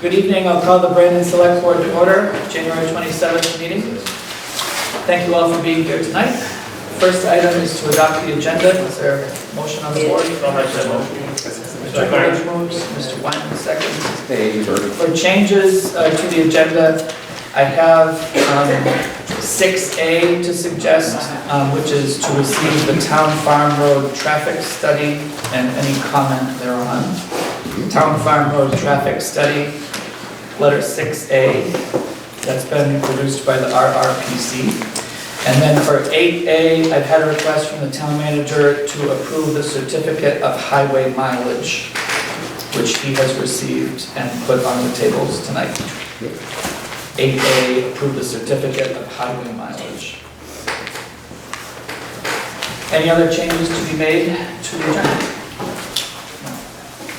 Good evening. I'll call the Brandon Select Board to order, January 27th meeting. Thank you all for being here tonight. First item is to adopt the agenda. Is there a motion on the board? Mr. Conant moves, Mr. Wyman seconds. For changes to the agenda, I have 6A to suggest, which is to receive the Town Farm Road traffic study and any comment thereon. Town Farm Road traffic study, letter 6A, that's been produced by the RRPC. And then for 8A, I've had a request from the town manager to approve the certificate of highway mileage, which he has received and put on the tables tonight. 8A, approve the certificate of highway mileage. Any other changes to be made to the agenda? No.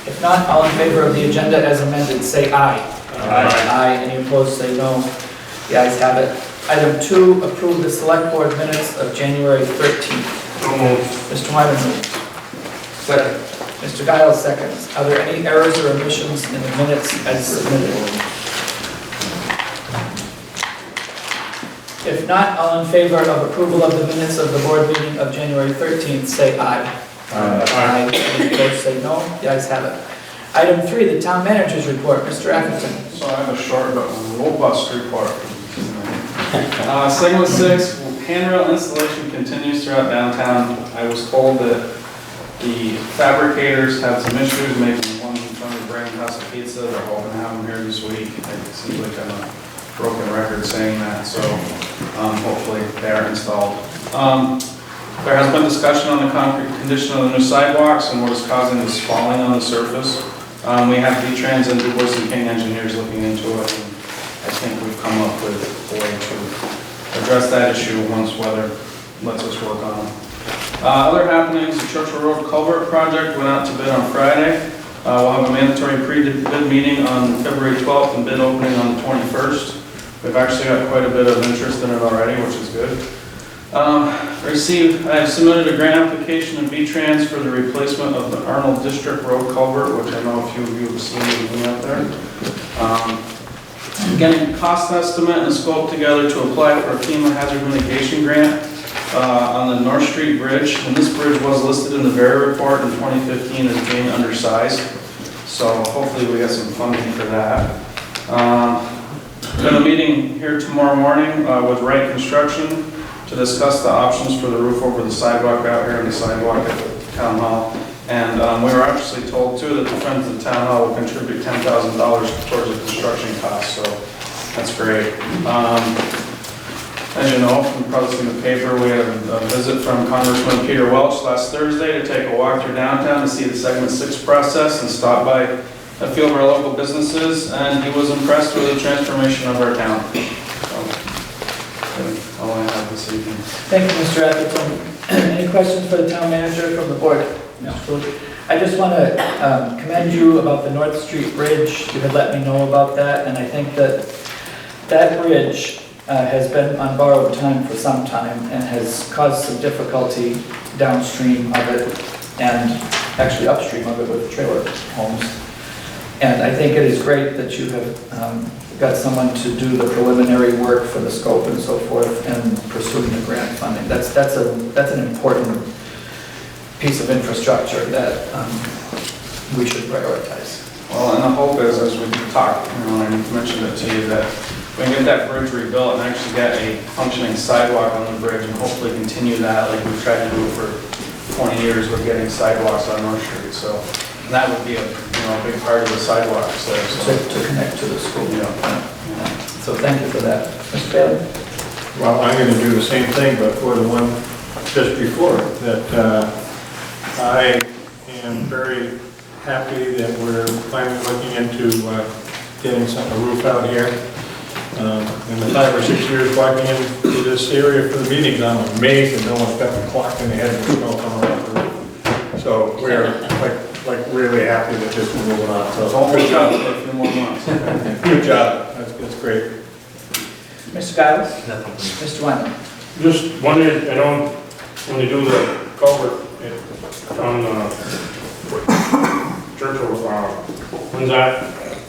If not, all in favor of the agenda as amended, say aye. Aye. Aye. Any opposed, say no. The ayes have it. Item 2, approve the select board minutes of January 13th. So moved. Mr. Wyman moves. Second. Mr. Giles seconds. Are there any errors or omissions in the minutes as submitted? If not, all in favor of approval of the minutes of the board meeting of January 13th, say aye. Aye. Any opposed, say no. The ayes have it. Item 3, the town manager's report. Mr. Atherton. So I have a short but robust report. Segment 6, handrail installation continues throughout downtown. I was told that the fabricators had some issues, maybe one trying to bring House of Pizza. They're hoping to have them here this week. It seems like I'm a broken record saying that, so hopefully they are installed. There has been discussion on the concrete condition of the new sidewalks and what is causing the spalling on the surface. We have V-Trans and Du Bois and King engineers looking into it, and I think we've come up with a way to address that issue once weather lets us work on it. Other happenings, the Churchill Road culvert project went out to bid on Friday. We'll have a mandatory pre-bid meeting on February 12th and bid opening on the 21st. We've actually got quite a bit of interest in it already, which is good. I have submitted a grant application to V-Trans for the replacement of the Arnold District Road culvert, which I know a few of you have seen moving out there. Getting a cost estimate and scope together to apply for a FEMA hazard mitigation grant on the North Street Bridge. And this bridge was listed in the VERA report in 2015 as being undersized. So hopefully we get some funding for that. We've got a meeting here tomorrow morning with Wright Construction to discuss the options for the roof over the sidewalk out here and the sidewalk at the town hall. And we were actually told too that the Friends of the Town Hall will contribute $10,000 towards the construction cost, so that's great. As you know, you've probably seen the paper, we had a visit from Congressman Peter Welch last Thursday to take a walk through downtown to see the Segment 6 process and stop by a few of our local businesses, and he was impressed with the transformation of our town. So, that's all I have this evening. Thank you, Mr. Atherton. Any questions for the town manager from the board? No. I just want to commend you about the North Street Bridge. You had let me know about that, and I think that that bridge has been on borrowed time for some time and has caused some difficulty downstream of it and actually upstream of it with trailer homes. And I think it is great that you have got someone to do the preliminary work for the scope and so forth and pursuing the grant funding. That's an important piece of infrastructure that we should prioritize. Well, and the hope is, as we talked, and I mentioned it to you, that we can get that bridge rebuilt and actually get a functioning sidewalk on the bridge and hopefully continue that like we've tried to do for 20 years with getting sidewalks on North Street. So that would be a big part of the sidewalks there. So. To connect to the school. Yeah. So thank you for that. Mr. Bailey? Well, I'm going to do the same thing, but for the one just before, that I am very happy that we're finally looking into getting a roof out here. In the 5 or 6 years walking into this area for the meetings, I'm amazed that no one's got the clock in the head of the snow coming off the roof. So we're like really happy that this is moving on. So good job for a few more months. Good job. That's great. Mr. Giles? Mr. Wyman? Just wondered, I know when you do the culvert on Churchill, when's that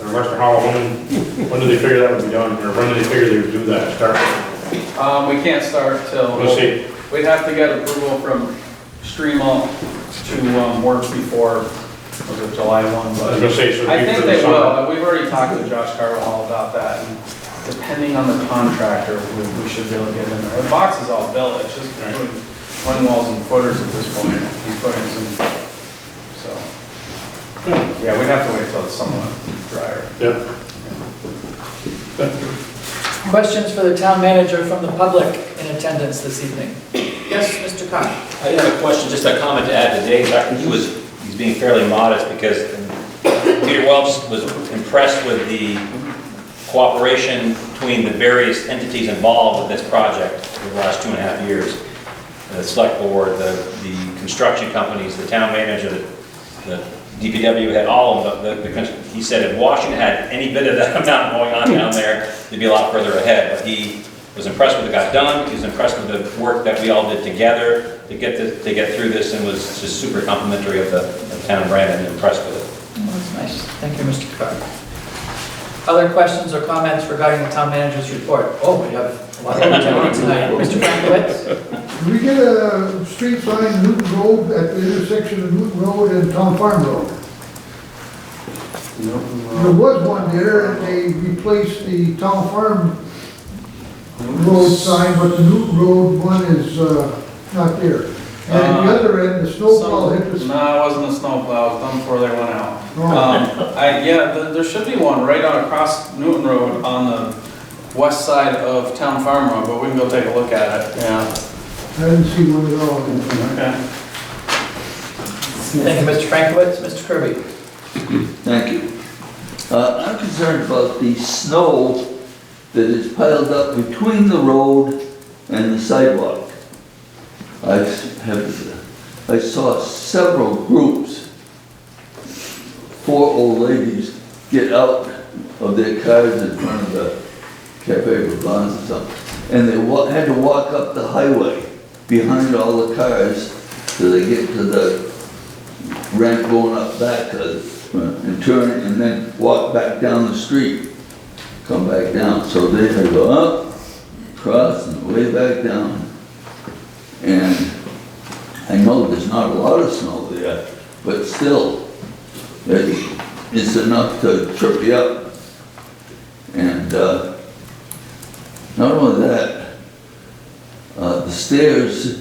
or Western Hollow, when do they figure that would be done, or when do they figure they would do that, start? We can't start till, Let's see. we'd have to get approval from Streamo to work before, was it July 1? I was But gonna say, so I it'd be think for the they summer. will. We've already talked to Josh Carvajal about that, and depending on the contractor, we should be able to get in there. The box is all built, it's just doing run walls and footers at this point. He's putting some, so. Yeah, we'd have to wait till it's somewhat drier. Yep. Questions for the town manager from the public in attendance this evening? Yes, Mr. Conant? I have a question, just a comment to add to Dave. I think he's being fairly modest because Peter Welch was impressed with the cooperation between the various entities involved with this project for the last 2.5 years. The select board, the construction companies, the town manager, the DPW had all of them. He said if Washington had any bit of that amount going on down there, they'd be a lot further ahead. But he was impressed with what got done. He was impressed with the work that we all did together to get through this, and was just super complimentary of the town of Brandon, and impressed with it. Oh, that's nice. Thank you, Mr. Carr. Other questions or comments regarding the town manager's report? Oh, we have a lot of activity tonight. Mr. Frankowitz? Did we get a street sign, Newton Road, at the intersection of Newton Road and Town Farm Road? There was one there, and they replaced the Town Farm Road sign, but the Newton Road one is not there. And at the other end, the snowplow hit the... No, it wasn't a snowplow, it was done before they went out. Oh. There should be one right on across Newton Road on the west side of Town Farm Road, but we can go take a look at it, yeah. I didn't see one at all. Okay. Thank you, Mr. Frankowitz. Mr. Kirby? Thank you. I'm concerned about the snow that is piled up between the road and the sidewalk. I saw several groups, 4 old ladies, get out of their cars in front of the Cafe Bourbons or something, and they had to walk up the highway behind all the cars till they get to the ramp going up back and turn and then walk back down the street, come back down. So they had to go up, cross, and way back down. And I know there's not a lot of snow there, but still, it's enough to trip you up. And not only that, the stairs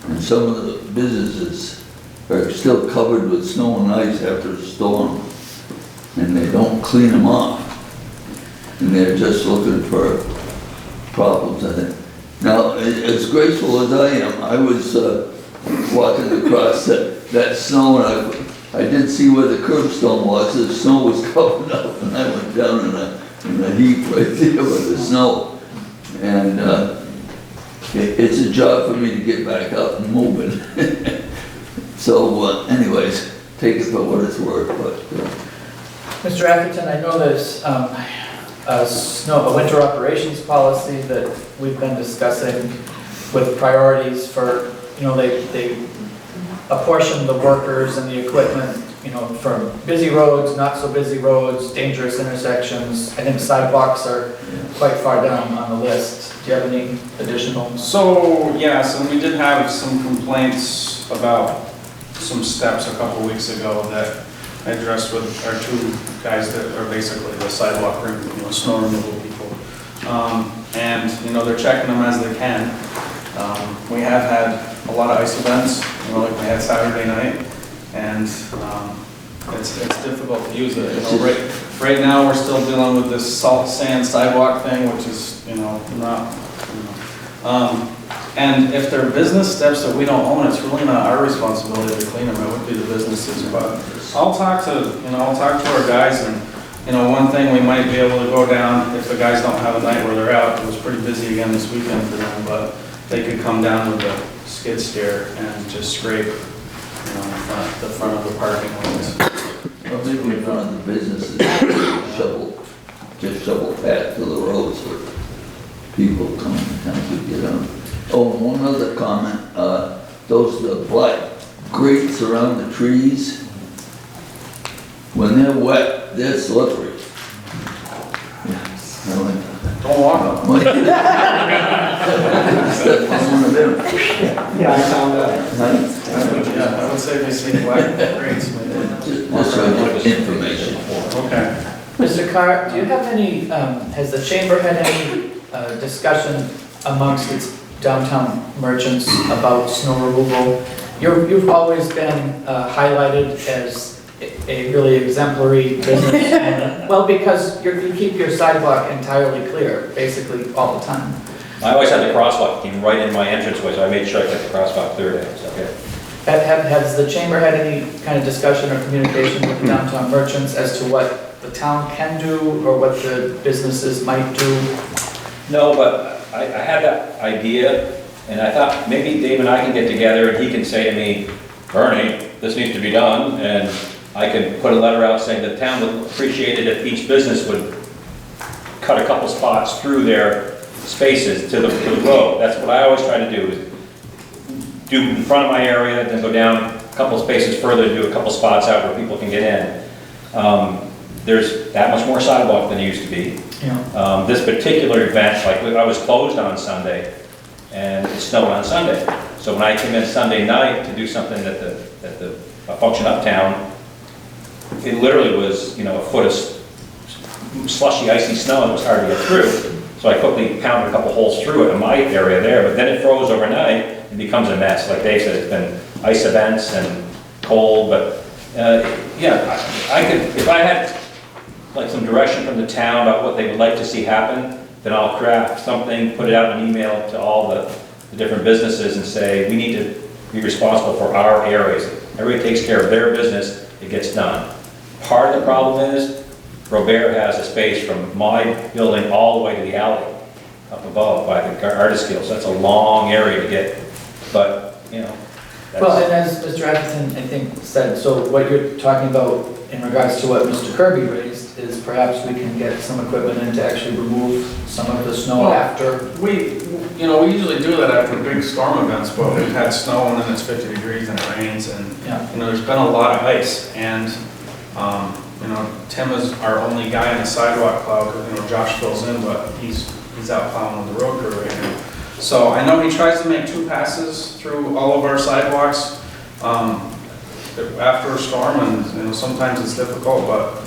in some of the businesses are still covered with snow and ice after a storm, and they don't clean them off. And they're just looking for problems, I think. Now, as graceful as I am, I was walking across that snow, and I did see where the curbstone was. The snow was covered up, and I went down in a heap right there with the snow. And it's a job for me to get back up and moving. So anyways, take it for what it's worth. But Mr. Atherton, I know there's a winter operations policy that we've been discussing with priorities for, they apportion the workers and the equipment, from busy roads, not so busy roads, dangerous intersections. I think sidewalks are quite far down on the list. Do you have any additional? So, yes, and we did have some complaints about some steps a couple weeks ago that I addressed with our 2 guys that are basically the sidewalk, snow removal people. And, they're checking them as they can. We have had a lot of ice events, like we had Saturday night, and it's difficult to use it. Right now, we're still dealing with this salt sand sidewalk thing, which is, not, and if they're business steps that we don't own, it's really not our responsibility to clean them, it would be the businesses. But I'll talk to our guys, and, one thing we might be able to go down, if the guys don't have a night where they're out, it was pretty busy again this weekend for them, but they could come down with the skid steer and just scrape, the front of the parking lots. well, maybe in front of the businesses, shovel path to the road so people come and have to get on. Oh, one other comment, those black grates around the trees, when they're wet, they're slippery. Don't walk up. Step on one of them. Yeah, I found that. Yeah, I would say they see black grades. Just for information. Okay. Mr. Carr, do you have any, has the chamber had any discussion amongst its downtown merchants about snow removal? You've always been highlighted as a really exemplary business owner. Well, because you keep your sidewalk entirely clear, basically all the time. I always had the crosswalk came right in my entranceway, so I made sure I kept the crosswalk clear there, so, okay. Has the chamber had any kind of discussion or communication with the downtown merchants as to what the town can do or what the businesses might do? No, but I had that idea, and I thought maybe Dave and I can get together and he can say to me, Bernie, this needs to be done, and I can put a letter out saying the town would appreciate it if each business would cut a couple spots through their spaces to the road. That's what I always try to do, is do in front of my area, then go down a couple spaces further, do a couple spots out where people can get in. There's that much more sidewalk than there used to be. Yeah. This particular event, like I was closed on Sunday, and it snowed on Sunday. So when I came in Sunday night to do something at a function uptown, it literally was, a foot of slushy, icy snow, and it was hard to get through. So I quickly pounded a couple holes through it in my area there, but then it froze overnight and becomes a mess. Like Dave said, it's been ice events and cold, but yeah, I could, if I had like some direction from the town about what they would like to see happen, then I'll craft something, put it out in an email to all the different businesses and say, we need to be responsible for our areas. Everybody takes care of their business, it gets done. Part of the problem is, Robert has a space from my building all the way to the alley up above by the artist guild, so that's a long area to get, but, that's... Well, and as Mr. Atherton, I think, said, so what you're talking about in regards to what Mr. Kirby raised is perhaps we can get some equipment in to actually remove some of the snow after. We usually do that after big storm events, but we've had snow and then it's 50 degrees and it rains and, Yeah. there's been a lot of ice and, Tim is our only guy in the sidewalk plow, because, Josh fills in, but he's out plowing with the road crew right now. So I know he tries to make 2 passes through all of our sidewalks after a storm, and sometimes it's difficult, but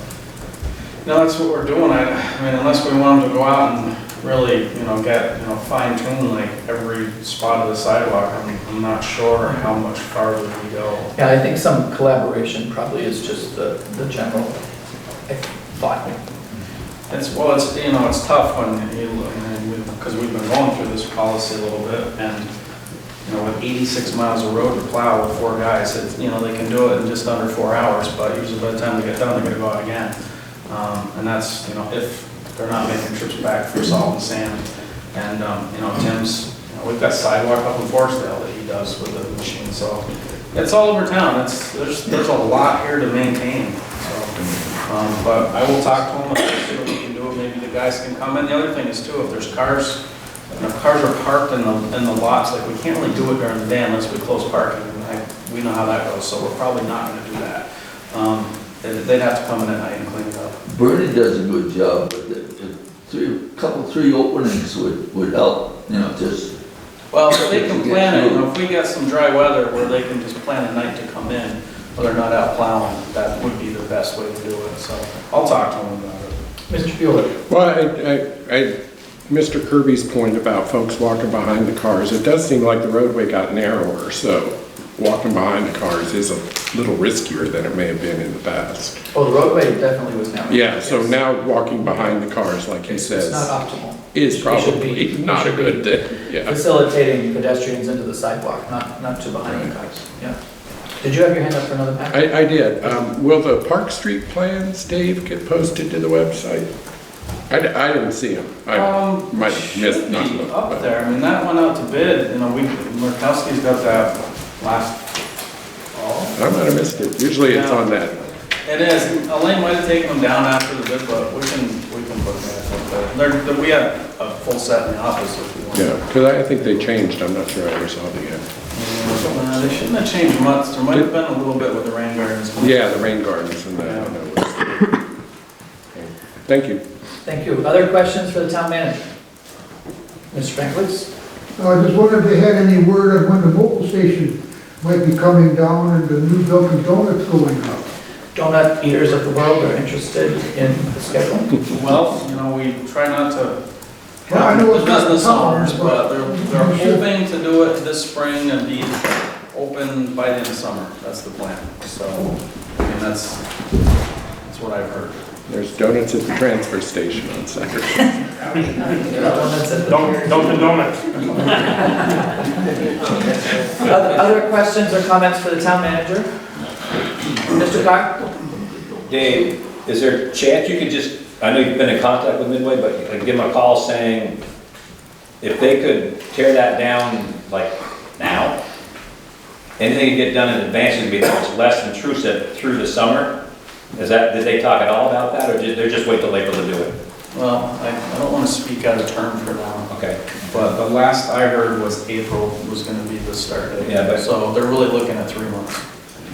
that's what we're doing. I mean, unless we want him to go out and really, get, fine tune like every spot of the sidewalk, I'm not sure how much farther we go. Yeah, I think some collaboration probably is just the general thought. It's tough when because we've been going through this policy a little bit, and with 86 miles of road to plow with 4 guys, they can do it in just under 4 hours, but usually by the time they get done, they're gonna go out again. And that's, if they're not making trips back for salt and sand. And, Tim's, we've got sidewalk up in Forestdale that he does with the machine, so it's all over town. There's a lot here to maintain, so. But I will talk to him and see what we can do. Maybe the guys can come in. The other thing is too, if there's cars, if cars are parked in the lots, like we can't really do it during the day unless we close parking. We know how that goes, so we're probably not gonna do that. They'd have to come in at night and clean it up. Bernie does a good job, but three openings would help, just. Well, if they can plan it, if we get some dry weather where they can just plan a night to come in, or they're not out plowing, that would be the best way to do it, so I'll talk to them about it. Mr. Bueller? Well, Mr. Kirby's point about folks walking behind the cars, it does seem like the roadway got narrower, so walking behind the cars is a little riskier than it may have been in the past. Oh, the roadway definitely was narrow. Yeah, so now walking behind the cars, like he says, It's not optimal. is probably not a good thing, yeah. Facilitating pedestrians into the sidewalk, not to behind the cars, yeah. Did you have your hand up for another matter? I did. Will the Park Street plans, Dave, get posted to the website? I didn't see them. I might have missed not Should be up there. I mean, that went out to bid, Murkowski's got that last fall. I might have missed it. Usually it's on that. It is. Elaine might have taken them down after the bid, but we can put them there. We have a full set in the office if you want. Yeah, because I think they changed. I'm not sure I ever saw the end. They shouldn't have changed much. There might have been a little bit with the rain gardens. Yeah, the rain gardens and that. I know. Thank you. Thank you. Other questions for the town manager? Mr. Franklin? I just wondered if they had any word on when the mobile station might be coming down and the new Dunkin' Donuts going up. Donut eaters of the world are interested in the schedule? Well, you know, we try not to Well, I know the it's not business summer, owners, but they're we should- hoping to do it this spring and be open by the end of summer. That's the plan. So, I mean, that's what I've heard. There's donuts at the transfer station on Saturday. Donuts at the- Dunkin' Donuts. Other questions or comments for the town manager? Mr. Carr? Dave, is there a chance you could just, I know you've been in contact with Midway, but you could give them a call saying if they could tear that down like now, anything you get done in advance would be much less intrusive through the summer? Is that, did they talk at all about that, or they're just wait till April to do it? Well, I don't want to speak out of turn for now, Okay. but the last I heard was April was going to be the start date. Yeah, but- So they're really looking at 3 months.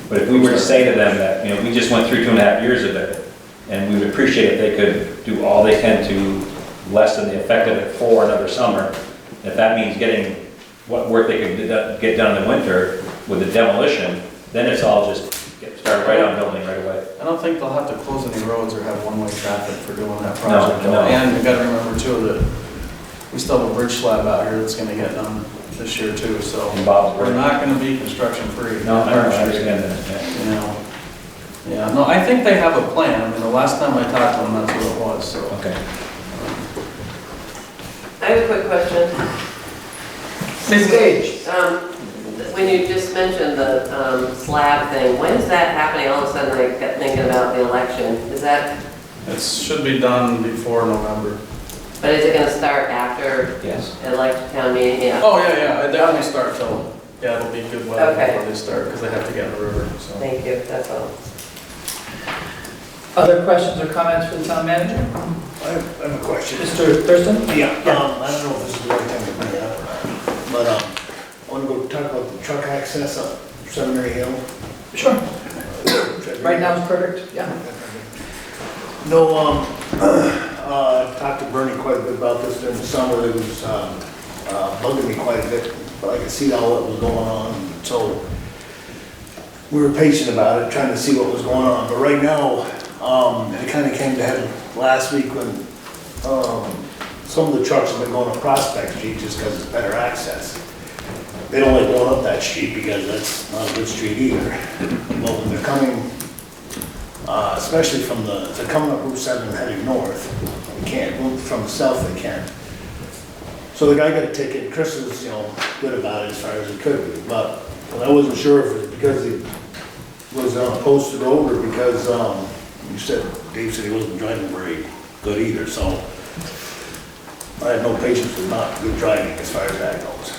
But if we were to say to them that, you know, we just went through 2.5 years of it, and we would appreciate if they could do all they can to lessen the effect of it for another summer, if that means getting what work they could get done in the winter with the demolition, then it's all just get started right on building right away. I don't think they'll have to close any roads or have one-way traffic for doing that project. No. And you gotta remember too that we still have a bridge slab out here that's gonna get done this year too, so And Bob's we're work. not gonna be construction free. No, I understand that, yeah. You know, yeah, no, I think they have a plan. I mean, the last time I talked to them, that's what it was, so. Okay. I have a quick question. Ms. Gage? When you just mentioned the slab thing, when is that happening? All of a sudden I kept thinking about the election. Is that, It should be done before November. but is it gonna start after Yes. election town meeting? Yeah. Oh, yeah, they don't start till, yeah, it'll be good weather Okay. before they start, because they have to get in the river, so. Thank you, that's all. Other questions or comments for the town manager? I have a question. Mr. Thurston? Yeah, I don't know if this is the right time to bring it up, but I want to go talk about the truck access up Seminary Hill. Sure. Right now is perfect, yeah. No, talked to Bernie quite a bit about this during the summer. It was bugging me quite a bit, but I could see all that was going on. So we were patient about it, trying to see what was going on. But right now, it kind of came to head last week when some of the trucks have been going to Prospect Street just because it's better access. They don't like going up that street because that's not a good street either. But when they're coming, especially from if they're coming up Route 7 heading north, they can't, from the south they can. So the guy got a ticket. Chris was, good about it as far as he could be, but I wasn't sure if it was because he was on a posted road or because, Dave said he wasn't driving very good either, so I had no patience with not good driving as far as that goes.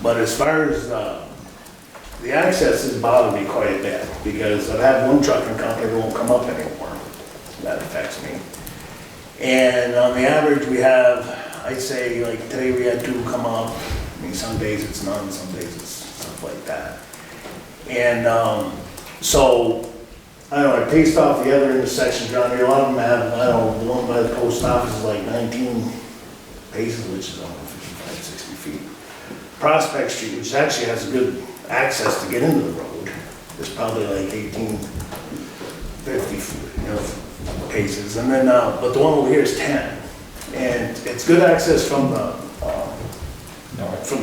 But as far as, the access has bothered me quite a bit because I've had one trucking company that won't come up anymore. That affects me. And on the average, we have, I'd say, like today we had 2 come up. I mean, some days it's none, some days it's stuff like that. And so, I don't know, I paced off the other intersections around here. A lot of them have, I don't know, the one by the post office is like 19 paces, which is only 55, 60 feet. Prospect Street, which actually has a good access to get into the road, is probably like 18, 50 paces. And then, but the one over here is 10. And it's good access from the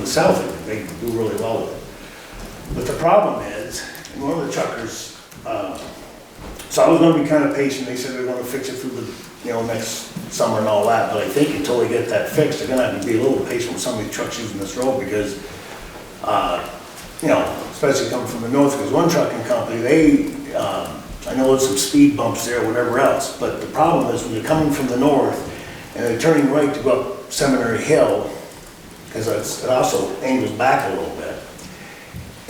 south, they do really well with it. But the problem is, and one of the truckers, so I was gonna be kind of patient, they said they're gonna fix it through the, next summer and all that, but I think until they get that fixed, they're gonna have to be a little patient with some of these trucks using this road because, especially coming from the north, because one trucking company, I know there's some speed bumps there, whatever else, but the problem is when they're coming from the north and they're turning right to go up Seminary Hill, because it also angles back a little bit.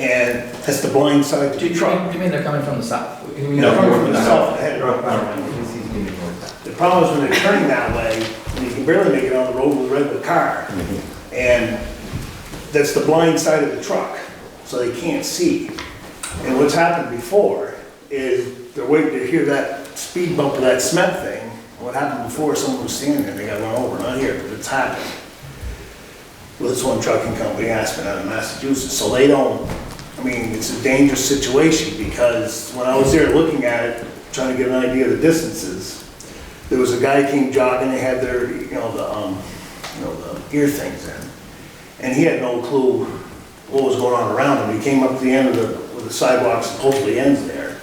And that's the blind side to Do the you truck. mean they're coming from the south? They're coming from the south ahead. The problem is when they're turning that way, and you can barely make it on the road with a regular car. And that's the blind side of the truck, so they can't see. And what's happened before is they're waiting to hear that speed bump or that cement thing. what happened before, someone was standing there, they got run over, not here, but it's happened. With this one trucking company, Aspen, out of Massachusetts, so they don't, I mean, it's a dangerous situation, because when I was there looking at it, trying to get an idea of the distances, there was a guy came jogging, they had their, the ear things in, and he had no clue what was going on around him. He came up to the end of where the sidewalk supposedly ends there,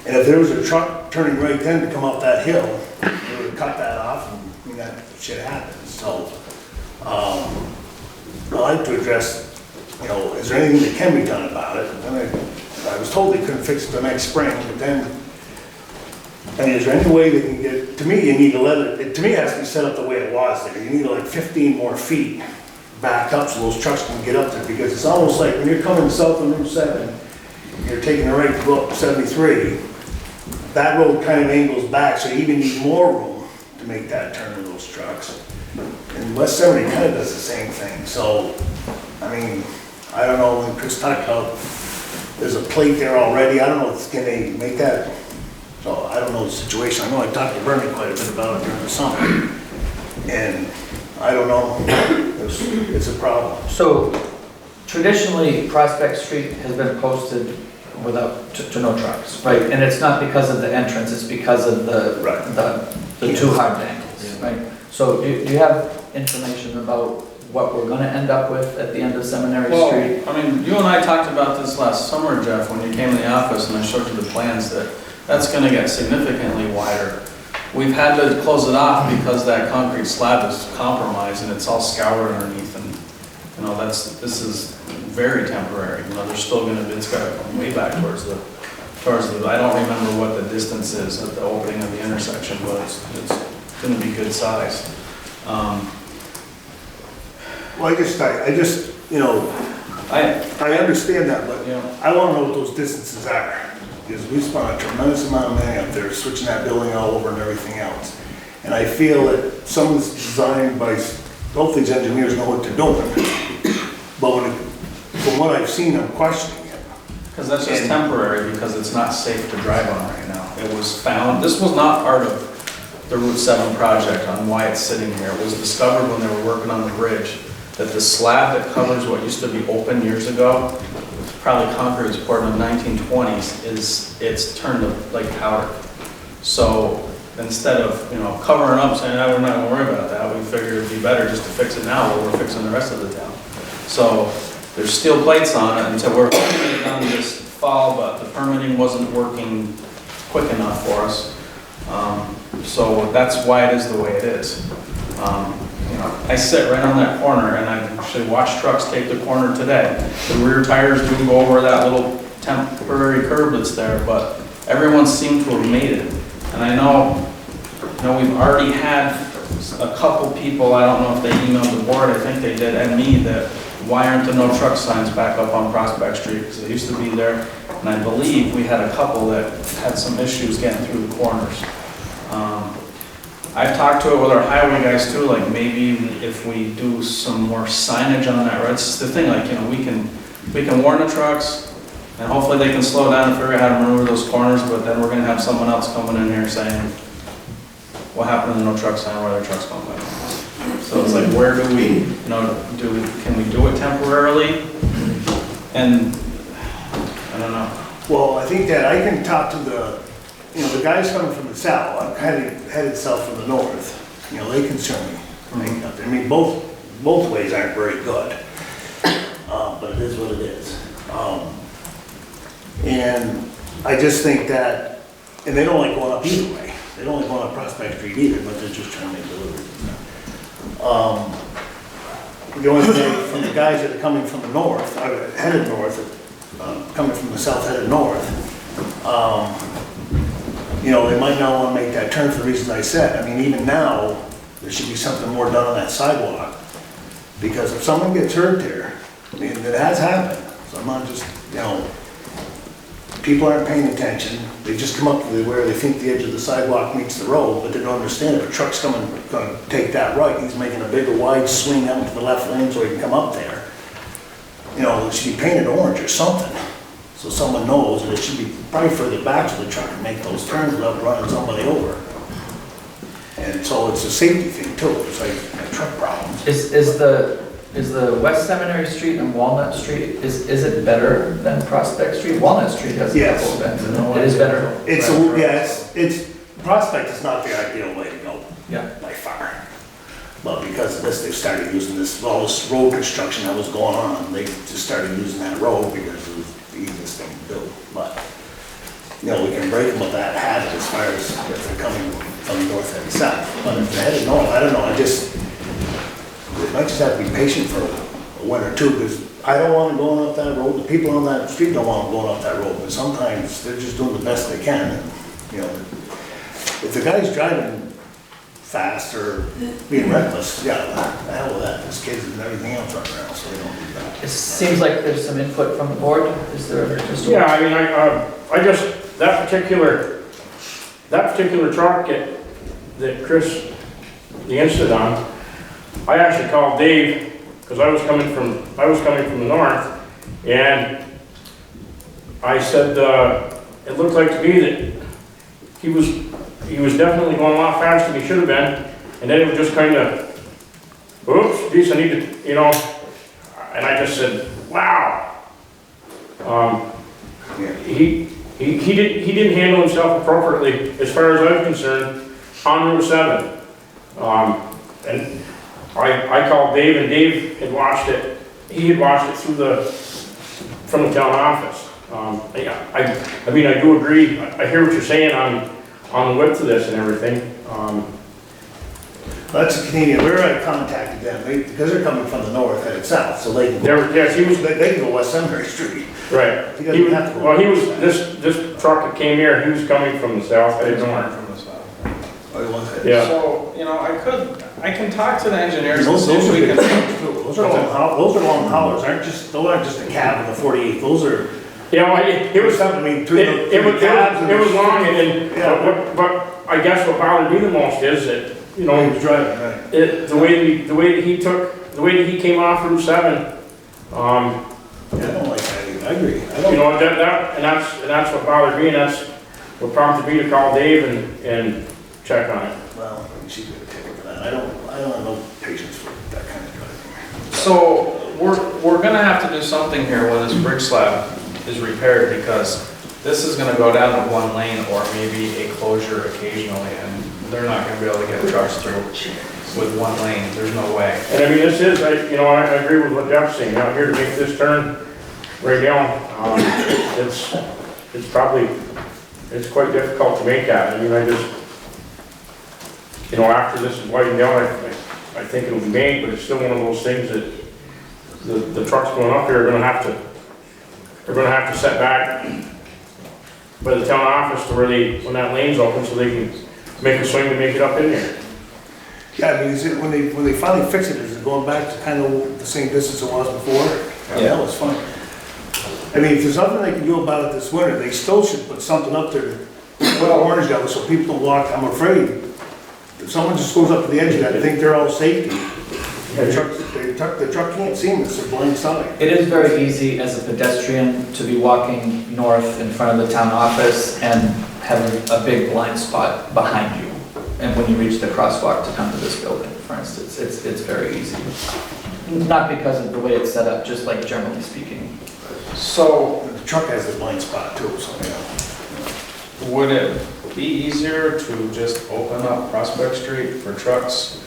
and if there was a truck turning right then to come up that hill, they would have cut that off, and I mean, that shit happens. So, I'd like to address, is there anything that can be done about it? And I was told they couldn't fix it the next spring, but then, I mean, is there any way they can get, to me, you need to let it, to me, it has to be set up the way it was there. You need like 15 more feet back up so those trucks can get up there, because it's almost like when you're coming south on Route 7, you're taking a right to go up 73, that road kind of angles back, so you even need more room to make that turn with those trucks. And West 70 kind of does the same thing, so, I mean, I don't know, when Chris talked about, there's a plate there already, I don't know if can they make that, so I don't know the situation. I know I talked to Bernie quite a bit about it during the summer, and I don't know, it's a problem. So traditionally, Prospect Street has been posted without, to no trucks, right? And it's not because of the entrance, it's because of the two hard angles, right? So do you have information about what we're gonna end up with at the end of Seminary Street? Well, I mean, you and I talked about this last summer, Jeff, when you came in the office and I showed you the plans, that that's gonna get significantly wider. We've had to close it off because that concrete slab is compromised and it's all scoured underneath, and, this is very temporary. There's still gonna be, it's gotta come way back towards the, I don't remember what the distance is at the opening of the intersection, but it's gonna be good size. Well, I just, I understand that, but I want to know what those distances are. Because we spent a tremendous amount of money up there switching that building all over and everything else. And I feel that some of this designed by, both these engineers know what they're doing. But from what I've seen, I'm questioning it. Because that's just temporary, because it's not safe to drive on right now. It was found, this was not part of the Route 7 project on why it's sitting here. It was discovered when they were working on the bridge that the slab that covers what used to be open years ago, probably concrete was poured in the 1920s, it's turned to like powder. So instead of covering up saying, we're not gonna worry about that, we figured it'd be better just to fix it now while we're fixing the rest of the town. So there's steel plates on it until we're hoping it done this fall, but the permitting wasn't working quick enough for us. So that's why it is the way it is. I sit right on that corner and I actually watched trucks take the corner today. The rear tires do go over that little temporary curb that's there, but everyone seemed to have made it. And I know we've already had a couple people, I don't know if they emailed the board, I think they did, and me, that why aren't there no truck signs back up on Prospect Street? Because they used to be there, and I believe we had a couple that had some issues getting through the corners. I've talked to it with our highway guys too, like maybe if we do some more signage on that road. It's the thing, like, we can warn the trucks and hopefully they can slow down and figure out how to maneuver those corners, but then we're gonna have someone else coming in here saying, what happened to the no truck sign, where are the trucks going by? So it's like, where do we, can we do it temporarily? And, I don't know. Well, I think that I can talk to the guys coming from the south, I'm headed south from the north, they can certainly make it up there. I mean, both ways aren't very good, but it is what it is. And I just think that, and they don't like going up either way. They don't like going up Prospect Street either, but they're just trying to make deliveries. The only thing from the guys that are coming from the north, headed north, coming from the south headed north, they might not want to make that turn for the reasons I said. I mean, even now, there should be something more done on that sidewalk. Because if someone gets hurt there, I mean, it has happened. So I'm not just, people aren't paying attention. They just come up to where they think the edge of the sidewalk meets the road, but they don't understand if a truck's going to take that right, he's making a bigger wide swing out to the left lane so he can come up there. It should be painted orange or something. So someone knows that it should be probably further back to the truck and make those turns without running somebody over. And And so it's a safety thing too, it's like truck problems. Is the West Seminary Street and Walnut Street, is it better than Prospect Street? Walnut Street has a Yes. couple of events. It is better. It's, Prospect is not the ideal way to go. Yeah. By far. But because of this, they started using this, all this road construction that was going on, they just started using that road because it was the easiest thing to do. But, you know, we can break them with that habit as far as if they're coming from north and south. But if they're headed north, I don't know, we might just have to be patient for a winter too, because I don't want them going up that road, the people on that street don't want them going up that road, but sometimes they're just doing the best they can. And, you know, if the guy's driving fast or being reckless, yeah, the hell with that, there's kids and everything else running around, so they don't do that. It seems like there's some input from the board. Is there just? Yeah, I mean, I just, that particular truck that Chris, the incident on, I actually called Dave, because I was coming from the north, and I said, it looked like to me that he was definitely going a lot faster than he should have been, and then it was just kind of, oops, geez, I need to, you know, and I just said, wow. He didn't handle himself appropriately, as far as I'm concerned, on Route 7. And I called Dave, and Dave had watched it. He had watched it from the town office. I mean, I do agree. I hear what you're saying on the width of this and everything. That's a Canadian, we already contacted them, because they're coming from the north headed south, so they can go West Seminary Street. Right. He doesn't have to go. Well, this truck that came here, he was coming from the south, headed north. From the south. Oh, he wants it. Yeah. So, you know, I can talk to the engineers and Those see if we can. those are long haulers, those aren't just a cab in the 48, those are. Yeah, well, it was something, I mean, through the it was cabs and it was long, and then, Yeah. but I guess what bothered me the most is that, you He know, was driving, right. the way that he came off Route 7, Yeah, I don't like that either, I agree. I you don't, know, and that's what bothered me, and that's what prompted me to call Dave and check on it. well, she's gonna take it for that, I don't have no patience for that kind of driving. So we're gonna have to do something here when this bridge slab is repaired, because this is gonna go down to one lane or maybe a closure occasionally, and they're not gonna be able to get trucks through with one lane, there's no way. And I mean, this is, I agree with what Jeff's saying, out here to make this turn right now, it's quite difficult to make that. I mean, after this is widened down, I think it'll be made, but it's still one of those things that the trucks going up here are gonna have to set back by the town office to where when that lane's open, so they can make a swing to make it up in there. Yeah, I mean, when they finally fix it, is it going back to kind of the same distance it was before? Yeah, that was fun. I mean, if there's nothing they can do about it this winter, they still should put something up there, well, orange out, so people don't walk, I'm afraid. If someone just goes up to the edge of that, I think they're all safety. The truck can't see them, it's a blind side. It is very easy as a pedestrian to be walking north in front of the town office and having a big blind spot behind you. And when you reach the crosswalk to come to this building, for instance, it's very easy. Not because of the way it's set up, just like generally speaking. So The truck has a blind spot too, so yeah. would it be easier to just open up Prospect Street for trucks?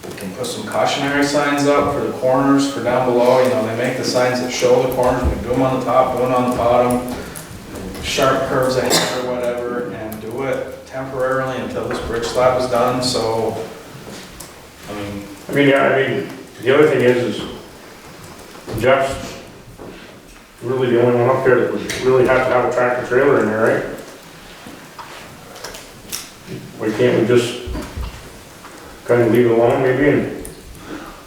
We can put some cautionary signs up for the corners, for down below, you know, they make the signs that show the corners, we can do them on the top, do it on the bottom, sharp curves ahead or whatever, and do it temporarily until this bridge slab is done, so, The other thing is Jeff's really the only one up there that would really have to have a tractor trailer in there, right? Why can't we just kind of leave it alone maybe and?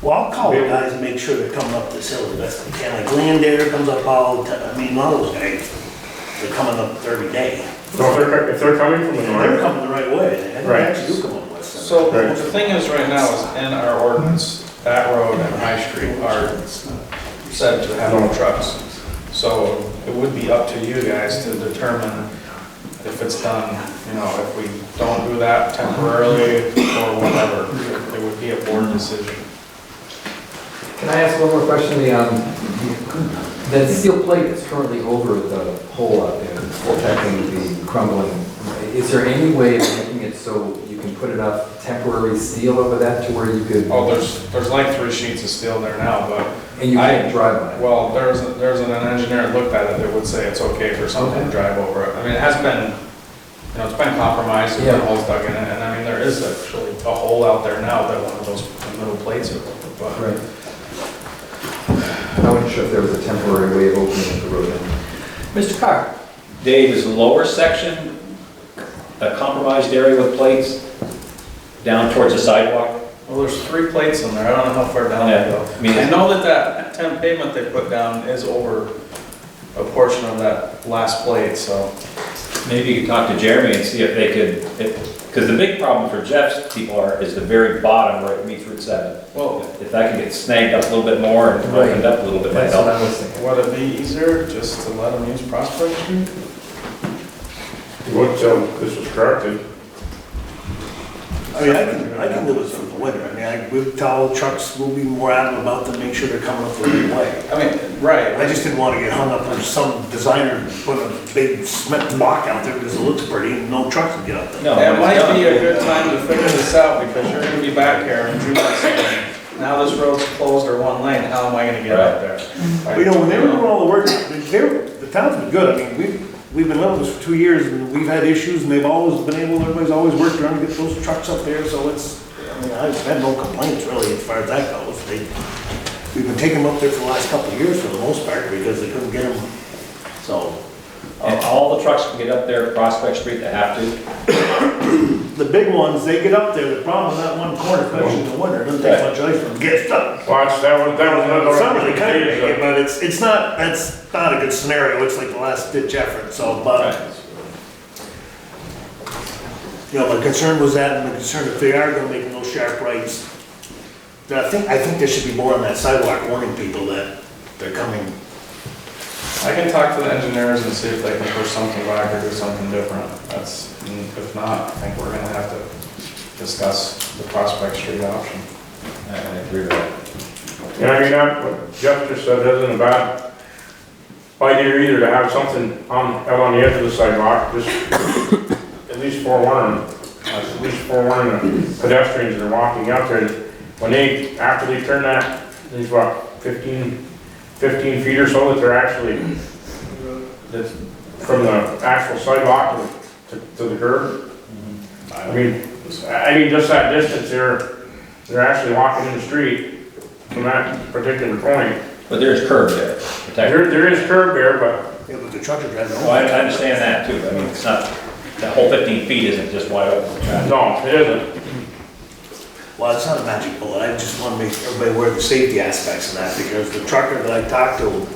Well, I'll call the guys and make sure they're coming up this hill the best they can. Like Landare comes up all the time. I mean, a lot of those guys, they're coming up every day. No, if they're coming from the They're north. coming the right way. They Right. actually do come up west. So the thing is, right now, is in our ordinance, that road and High Street are said to have no trucks. So it would be up to you guys to determine if it's done, you know, if we don't do that temporarily or whatever, it would be a board decision. Can I ask one more question? The steel plate that's currently over the hole out there, protecting the crumbling, is there any way of making it so you can put enough temporary steel over that to where you could? Oh, there's like 3 sheets of steel there now, but. And you can't drive on it? Well, there's an engineer that looked at it that would say it's okay for someone to drive over it. I mean, it has been, you know, it's been compromised, there's been holes dug in it, and I mean, there is actually a hole out there now that one of those little plates are, but. Right. I wasn't sure if there was a temporary way of opening the road in. Mr. Carr? Dave, is the lower section a compromised area with plates down towards the sidewalk? Well, there's 3 plates in there, I don't know how far down they go. I know that 10 pavement they put down is over a portion of that last plate, so. Maybe you could talk to Jeremy and see if they could, because the big problem for Jeff's people is the very bottom where it meets Route 7. Well, If that can get snagged up a little bit more and opened up a little bit, might That's what help. I was thinking. would it be easier just to let them use Prospect Street? You wouldn't tell them this was corrected. I mean, I can do this for the winter. I mean, we tell trucks, we'll be more adamant about them, make sure they're coming up the right way. I mean, right. I just didn't want to get hung up on some designer putting a big cement block out there because it looks pretty and no trucks can get up there. No, It it's might done. be a good time to figure this out, because you're gonna be back here in June saying, now this road's closed or 1 lane, how am I gonna get up there? But, you know, when they were doing all the work, the town's been good. I mean, we've been living this for 2 years and we've had issues and they've always been able, everybody's always worked around to get those trucks up there, so it's, I mean, I've had no complaints really as far as that goes. We've been taking them up there for the last couple of years for the most part because they couldn't get them, so. And all the trucks can get up there, Prospect Street, they have to. The big ones, they get up there, the problem with that one corner, especially in the winter, it doesn't take much ice for them to get stuck. Well, that was another. Summer, they kind of make it, but it's not, that's not a good scenario, it's like the last ditch effort, so, but. You know, my concern was that, and the concern if they are gonna make those sharp rights, then I think there should be more on that sidewalk warning people that they're coming. I can talk to the engineers and see if they can push something back or do something different. That's, if not, I think we're gonna have to discuss the Prospect Street option. I agree with that. Yeah, I mean, what Jeff just said isn't a bad idea either, to have something out on the edge of the sidewalk, just at least forewarning the pedestrians that are walking out there. When after they turn that, these what, 15 feet or so, that they're actually, that's from the actual sidewalk to the curb. I mean, just that distance, they're actually walking in the street from that particular point. But there's curb there. There is curb there, but Yeah, but the truck are driving Well, I understand that too. I mean, it's not, that whole 15 feet isn't just wide open for traffic. no, it isn't. Well, it's not a magic bullet, I just want to make everybody aware of the safety aspects of that, because the trucker that I talked to,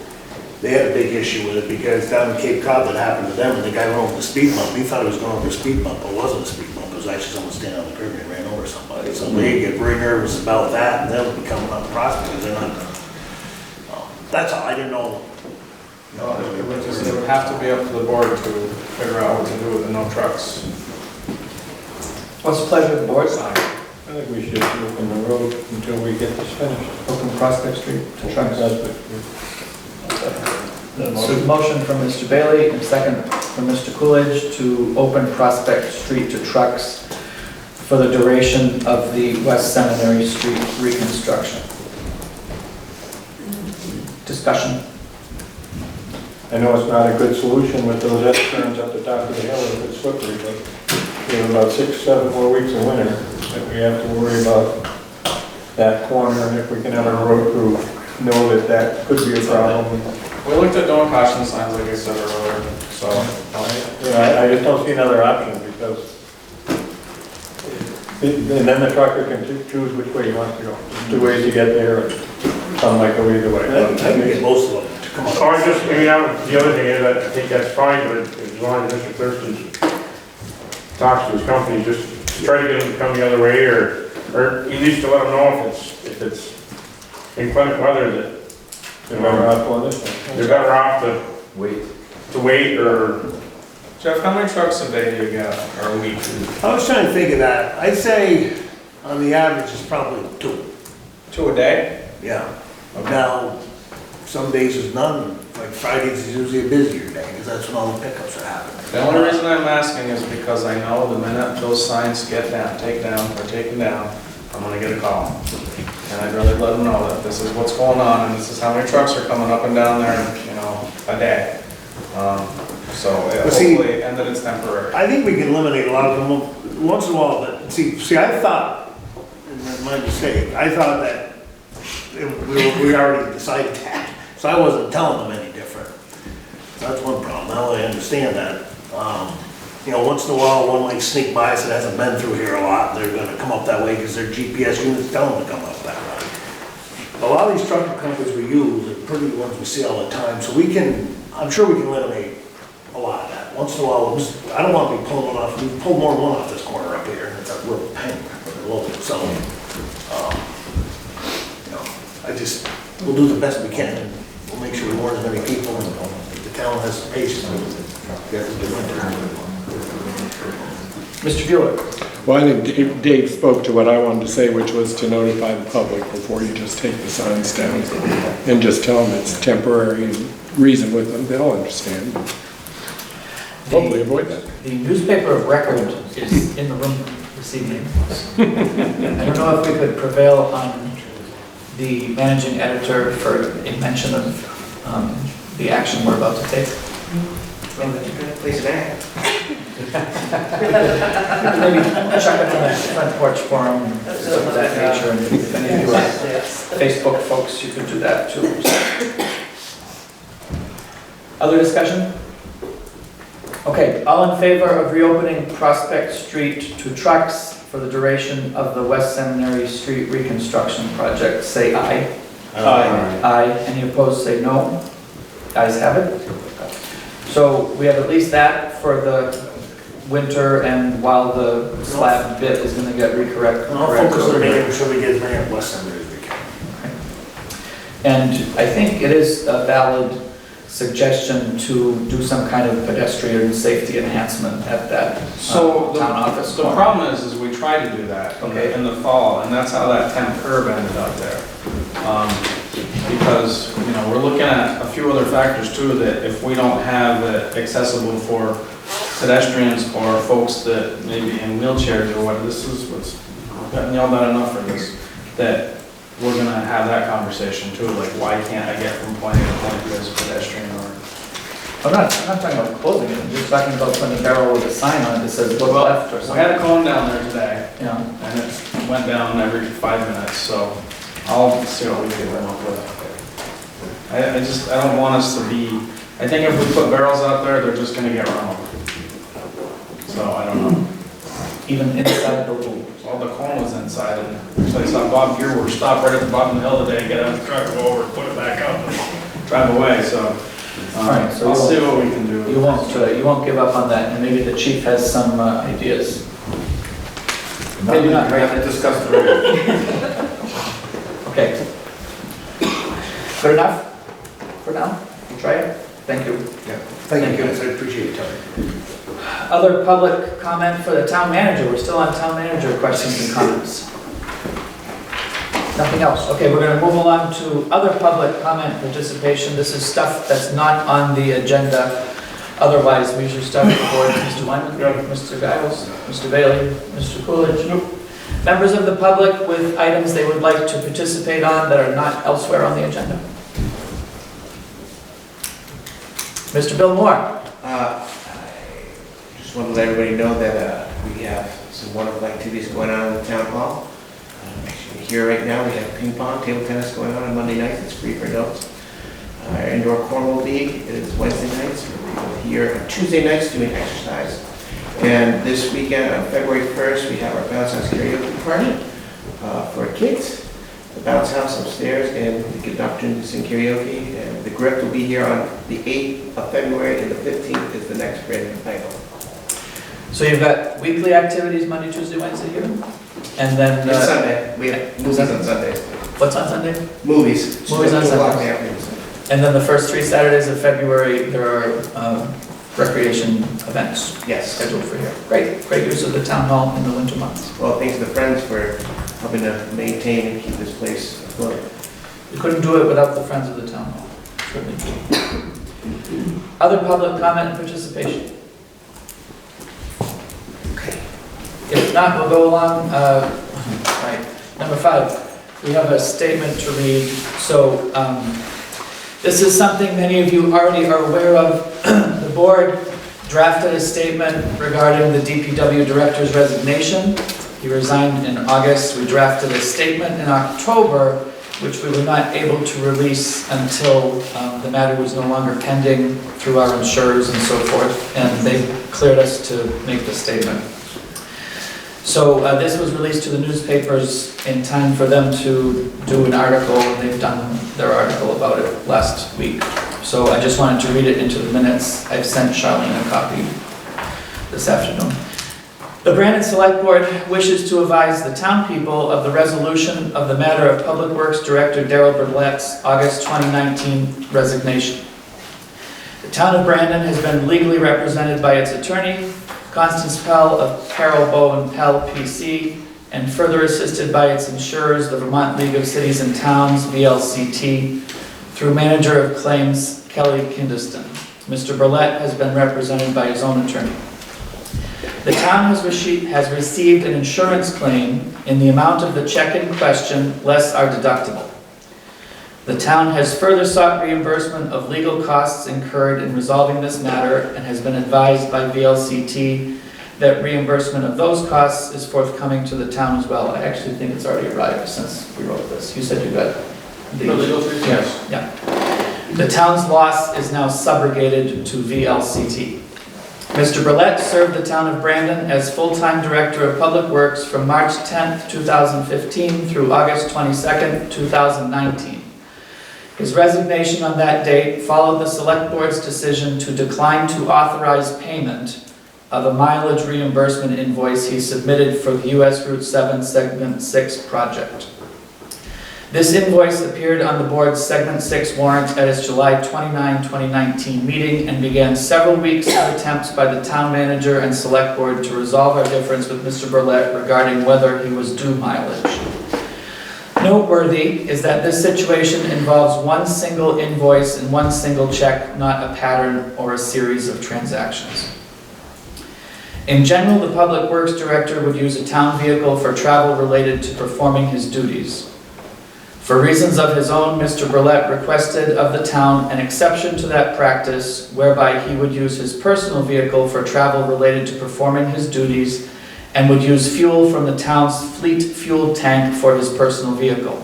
they had a big issue with it, because down in Cape Cod that happened to them, and the guy went over the speed bump, he thought he was going over a speed bump, but it wasn't a speed bump, it was actually someone standing on the curb and ran over somebody, so they get very nervous about that, and they'll be coming up Prospect, because they're not gonna, that's all, I didn't know. It would have to be up to the board to figure out what to do with the no trucks. What's the pleasure of the board? I think we should open the road until we get this finished. Open Prospect Street to trucks. That's So motion from Mr. Bailey and second from Mr. Coolidge to open Prospect Street to trucks for the duration of the West Seminary Street reconstruction. Discussion. I know it's not a good solution with those S-turns up the top of the hill if it's slippery, but we have about 6, 7 more weeks of winter that we have to worry about that corner, and if we can have our road crew know that that could be a problem. We looked at doing caution signs, like I said earlier, so. I just don't see another option, because, and then the trucker can choose which way he wants to go. There's 2 ways to get there, and some might go either way. I can get most of them to come up. The other thing is, I think that's fine, but as long as Mr. Thurston talks to his company, just try to get them to come the other way, or at least to let them know if it's inclement weather that, They're better off going this way. they're better off to wait or Jeff, how many trucks a day do you get, or a week? I was trying to think of that. I'd say on the average it's probably 2. 2 a day? Yeah. Now, some days is none, like Fridays is usually a busier day, because that's when all the pickups are happening. The only reason I'm asking is because I know the minute those signs get taken down, I'm gonna get a call. And I'd rather let them know that this is what's going on, and this is how many trucks are coming up and down there, you know, a day. So see, hopefully, and that it's temporary. I think we can eliminate a lot of them once in a while, but see, I thought, and that's my mistake, I thought that we already decided that, so I wasn't telling them any different. So that's one problem, now I understand that. You know, once in a while, one might sneak by us that hasn't been through here a lot, they're gonna come up that way because their GPS units tell them to come up that way. A lot of these trucking companies we use are pretty ones we see all the time, so we can, I'm sure we can eliminate a lot of that. Once in a while, I don't want to be pulling one off, we pulled more than one off this corner up here, and it's a real pain for the local, so, you know, we'll do the best we can, and we'll make sure we warn as many people, and the town has patience with it. Mr. Bueller? Well, I think Dave spoke to what I wanted to say, which was to notify the public before you just take the signs down and just tell them it's temporary and reason with them, they'll understand. Hopefully avoid that. The newspaper of record is in the room this evening. I don't know if we could prevail on the managing editor for a mention of the action we're about to take. Well, that's a good place to act. Maybe check it on the front porch forum and stuff of that nature, and if any of you are Facebook folks, you could do that too. Other discussion? Okay, all in favor of reopening Prospect Street to trucks for the duration of the West Seminary Street reconstruction project, say aye. Aye. Aye. Any opposed, say no. Ayes have it. So we have at least that for the winter, and while the slab bit is gonna get recorrected. And I'll focus on making sure we get as many West End as we can. And I think it is a valid suggestion to do some kind of pedestrian safety enhancement at that So town office. the problem is we try to do that Okay. in the fall, and that's how that temp curve ended up there. Because, you know, we're looking at a few other factors too, that if we don't have it accessible for pedestrians or folks that maybe in wheelchairs or what, this is what's gotten yelled at enough for this, that we're gonna have that conversation too, like why can't I get from point A to point B as a pedestrian or? I'm not talking about closing it, I'm just talking about putting a barrel with a sign on it that says look left or We something. had a cone down there today, Yeah. and it went down every 5 minutes, so I'll see what we can come up with. I don't want us to be, I think if we put barrels out there, they're just gonna get run over. So I don't know. Even inside the loop. Well, the cone was inside, and so I saw Bob Gearworth stop right at the bottom of the hill today, get out of the truck, go over, put it back up, and drive away, so. All right, so I'll see what we can do. You won't give up on that, and maybe the chief has some ideas. Maybe not right now. Discuss the radio. Okay. Good enough for now? We'll try it? Thank you. Yeah. Thank you guys, I appreciate your time. Other public comment for the town manager. We're still on town manager questions and comments. Nothing else. Okay, we're going to move along to other public comment participation. This is stuff that's not on the agenda. Otherwise, we usually start with the board. Mr. Wyman, Mr. Giles, Mr. Bailey, Mr. Coolidge. Members of the public with items they would like to participate on that are not elsewhere on the agenda. Mr. Bill Moore. I just want to let everybody know that we have some wonderful activities going on in the town hall. Actually, here right now, we have ping pong, table tennis going on Monday nights. It's free for adults. Our indoor cornhole league is Wednesday nights. We're here on Tuesday nights doing exercise. And this weekend, on February 1st, we have our Bounce House karaoke party for kids. The Bounce House upstairs, and we get an opportunity to sing karaoke. And the grip will be here on the 8th of February, and the 15th is the next brand title. So you've got weekly activities Monday, Tuesday, Wednesday here? And then... It's Sunday. We have movies on Sundays. What's on Sunday? Movies. Movies on Sundays. Sunday. And then the first 3 Saturdays of February, there are recreation events Yes. scheduled for here. Great, great use of the town hall in the winter months. Well, thanks to the Friends for helping to maintain and keep this place afloat. We couldn't do it without the friends of the town hall. Certainly do. Other public comment and participation? If not, we'll go along, right. Number 5, we have a statement to read. So, this is something many of you already are aware of. The board drafted a statement regarding the DPW director's resignation. He resigned in August. We drafted a statement in October, which we were not able to release until the matter was no longer pending through our insurers and so forth, and they cleared us to make the statement. So this was released to the newspapers in time for them to do an article, and they've done their article about it last week. So I just wanted to read it into the minutes. I've sent Charlene a copy this afternoon. The Brandon Select Board wishes to advise the town people of the resolution of the matter of Public Works Director Darrell Burlett's August 2019 resignation. The town of Brandon has been legally represented by its attorney, Constance Pell of Carroll, Bow & Pell, PC, and further assisted by its insurers, the Vermont League of Cities and Towns, VLCT, through Manager of Claims, Kelly Kindeston. Mr. Burlett has been represented by his own attorney. The town has received an insurance claim in the amount of the check in question, less our deductible. The town has further sought reimbursement of legal costs incurred in resolving this matter and has been advised by VLCT that reimbursement of those costs is forthcoming to the town as well. I actually think it's already arrived since we wrote this. You said you got the... For legal fees? Yes. Yeah. The town's loss is now subrogated to VLCT. Mr. Burlett served the town of Brandon as full-time Director of Public Works from March 10th, 2015 through August 22nd, 2019. His resignation on that date followed the Select Board's decision to decline to authorize payment of a mileage reimbursement invoice he submitted for the US Route 7 Segment 6 project. This invoice appeared on the board's Segment 6 warrant at its July 29, 2019 meeting and began several weeks of attempts by the town manager and Select Board to resolve our difference with Mr. Burlett regarding whether he was due mileage. Noteworthy is that this situation involves one single invoice and one single check, not a pattern or a series of transactions. In general, the Public Works Director would use a town vehicle for travel related to performing his duties. For reasons of his own, Mr. Burlett requested of the town an exception to that practice whereby he would use his personal vehicle for travel related to performing his duties and would use fuel from the town's fleet fuel tank for his personal vehicle.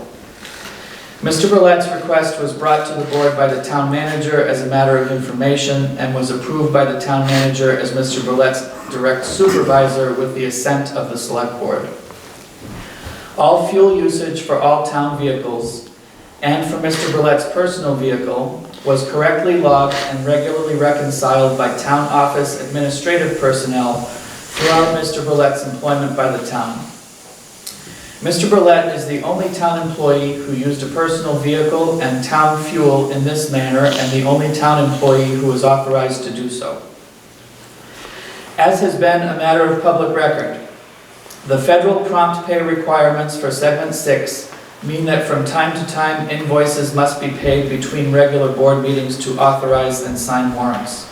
Mr. Burlett's request was brought to the board by the town manager as a matter of information and was approved by the town manager as Mr. Burlett's direct supervisor with the assent of the Select Board. All fuel usage for all town vehicles and for Mr. Burlett's personal vehicle was correctly logged and regularly reconciled by town office administrative personnel throughout Mr. Burlett's employment by the town. Mr. Burlett is the only town employee who used a personal vehicle and town fuel in this manner and the only town employee who was authorized to do so. As has been a matter of public record, the federal prompt pay requirements for Segment 6 mean that from time to time invoices must be paid between regular board meetings to authorize and sign warrants.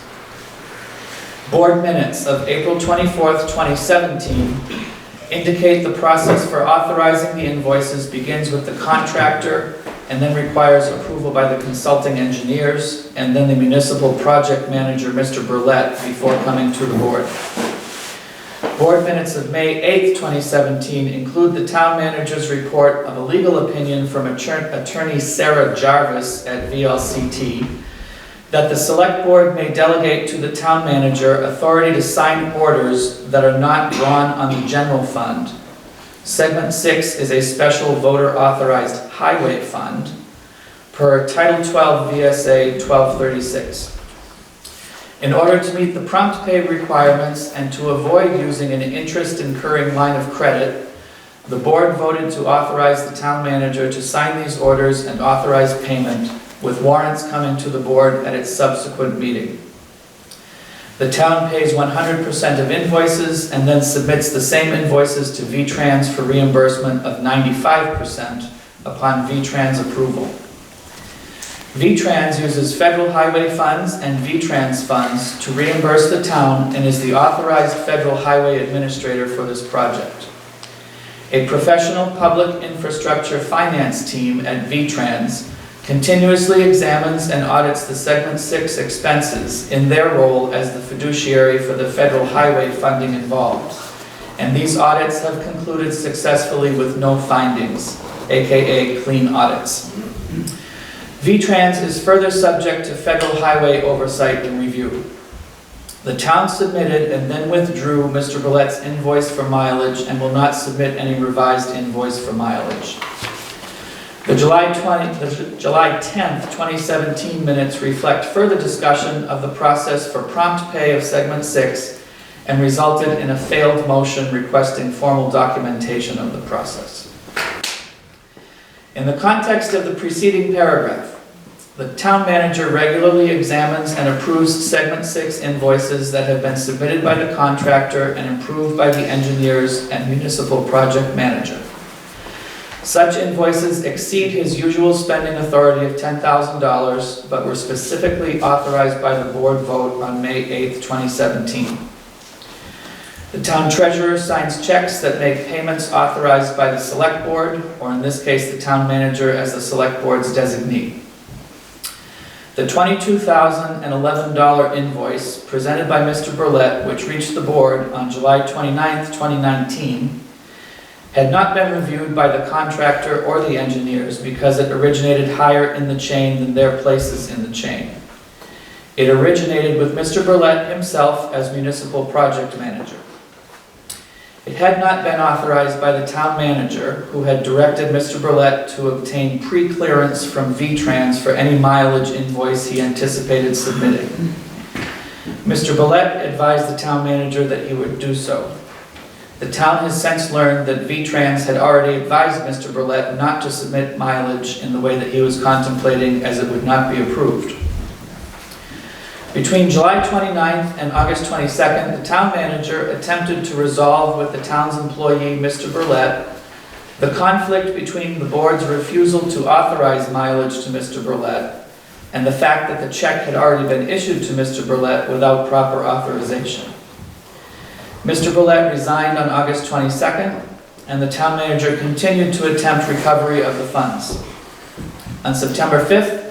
Board minutes of April 24th, 2017 indicate the process for authorizing the invoices begins with the contractor and then requires approval by the consulting engineers and then the municipal project manager, Mr. Burlett, before coming to the board. Board minutes of May 8th, 2017 include the town manager's report of a legal opinion from attorney Sarah Jarvis at VLCT that the Select Board may delegate to the town manager authority to sign orders that are not drawn on the general fund. Segment 6 is a special voter authorized highway fund per Title 12 VSA 1236. In order to meet the prompt pay requirements and to avoid using an interest incurring line of credit, the board voted to authorize the town manager to sign these orders and authorize payment, with warrants coming to the board at its subsequent meeting. The town pays 100% of invoices and then submits the same invoices to V-Trans for reimbursement of 95% upon V-Trans approval. V-Trans uses federal highway funds and V-Trans funds to reimburse the town and is the authorized federal highway administrator for this project. A professional public infrastructure finance team at V-Trans continuously examines and audits the Segment 6 expenses in their role as the fiduciary for the federal highway funding involved. And these audits have concluded successfully with no findings, aka clean audits. V-Trans is further subject to federal highway oversight and review. The town submitted and then withdrew Mr. Burlett's invoice for mileage and will not submit any revised invoice for mileage. The July 10th, 2017 minutes reflect further discussion of the process for prompt pay of Segment 6 and resulted in a failed motion requesting formal documentation of the process. In the context of the preceding paragraph, the town manager regularly examines and approves Segment 6 invoices that have been submitted by the contractor and approved by the engineers and municipal project manager. Such invoices exceed his usual spending authority of $10,000, but were specifically authorized by the board vote on May 8th, 2017. The town treasurer signs checks that make payments authorized by the select board, or in this case, the town manager as the select board's designee. The $22,011 invoice presented by Mr. Burlett, which reached the board on July 29th, 2019, had not been reviewed by the contractor or the engineers because it originated higher in the chain than their places in the chain. It originated with Mr. Burlett himself as municipal project manager. It had not been authorized by the town manager, who had directed Mr. Burlett to obtain pre-clearance from V-Trans for any mileage invoice he anticipated submitting. Mr. Burlett advised the town manager that he would do so. The town has since learned that V-Trans had already advised Mr. Burlett not to submit mileage in the way that he was contemplating, as it would not be approved. Between July 29th and August 22nd, the town manager attempted to resolve with the town's employee, Mr. Burlett, the conflict between the board's refusal to authorize mileage to Mr. Burlett and the fact that the check had already been issued to Mr. Burlett without proper authorization. Mr. Burlett resigned on August 22nd, and the town manager continued to attempt recovery of the funds. On September 5th,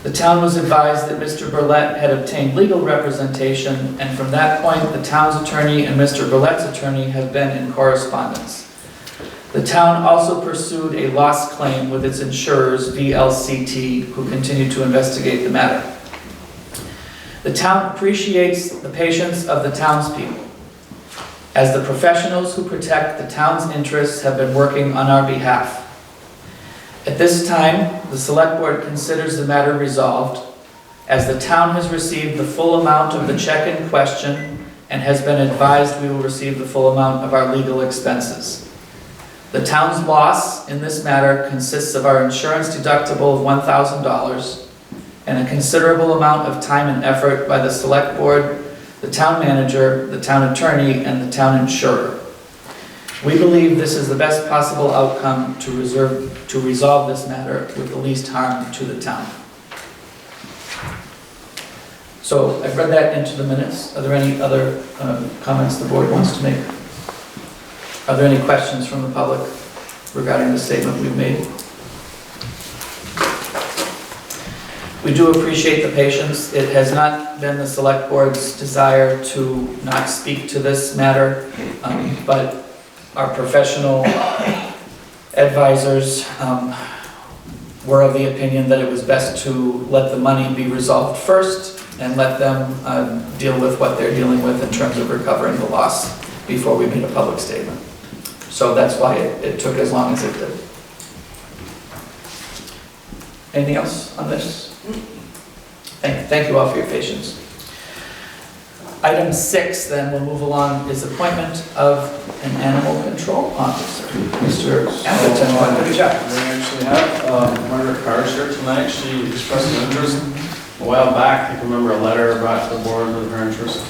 the town was advised that Mr. Burlett had obtained legal representation, and from that point, the town's attorney and Mr. Burlett's attorney have been in correspondence. The town also pursued a loss claim with its insurers, VLCT, who continue to investigate the matter. The town appreciates the patience of the townspeople, as the professionals who protect the town's interests have been working on our behalf. At this time, the select board considers the matter resolved, as the town has received the full amount of the check in question and has been advised we will receive the full amount of our legal expenses. The town's loss in this matter consists of our insurance deductible of $1,000 and a considerable amount of time and effort by the select board, the town manager, the town attorney, and the town insurer. We believe this is the best possible outcome to resolve this matter with the least harm to the town. So I've read that into the minutes. Are there any other comments the board wants to make? Are there any questions from the public regarding the statement we've made? We do appreciate the patience. It has not been the select board's desire to not speak to this matter, but our professional advisors were of the opinion that it was best to let the money be resolved first and let them deal with what they're dealing with in terms of recovering the loss before we made a public statement. So that's why it took as long as it did. Anything else on this? Thank you all for your patience. Item 6, then, we'll move along, is appointment of an animal control officer. Mr. Atherton, We actually have Margaret Cars here tonight. She expressed an interest A while back, I can remember a letter brought to the board with her interest.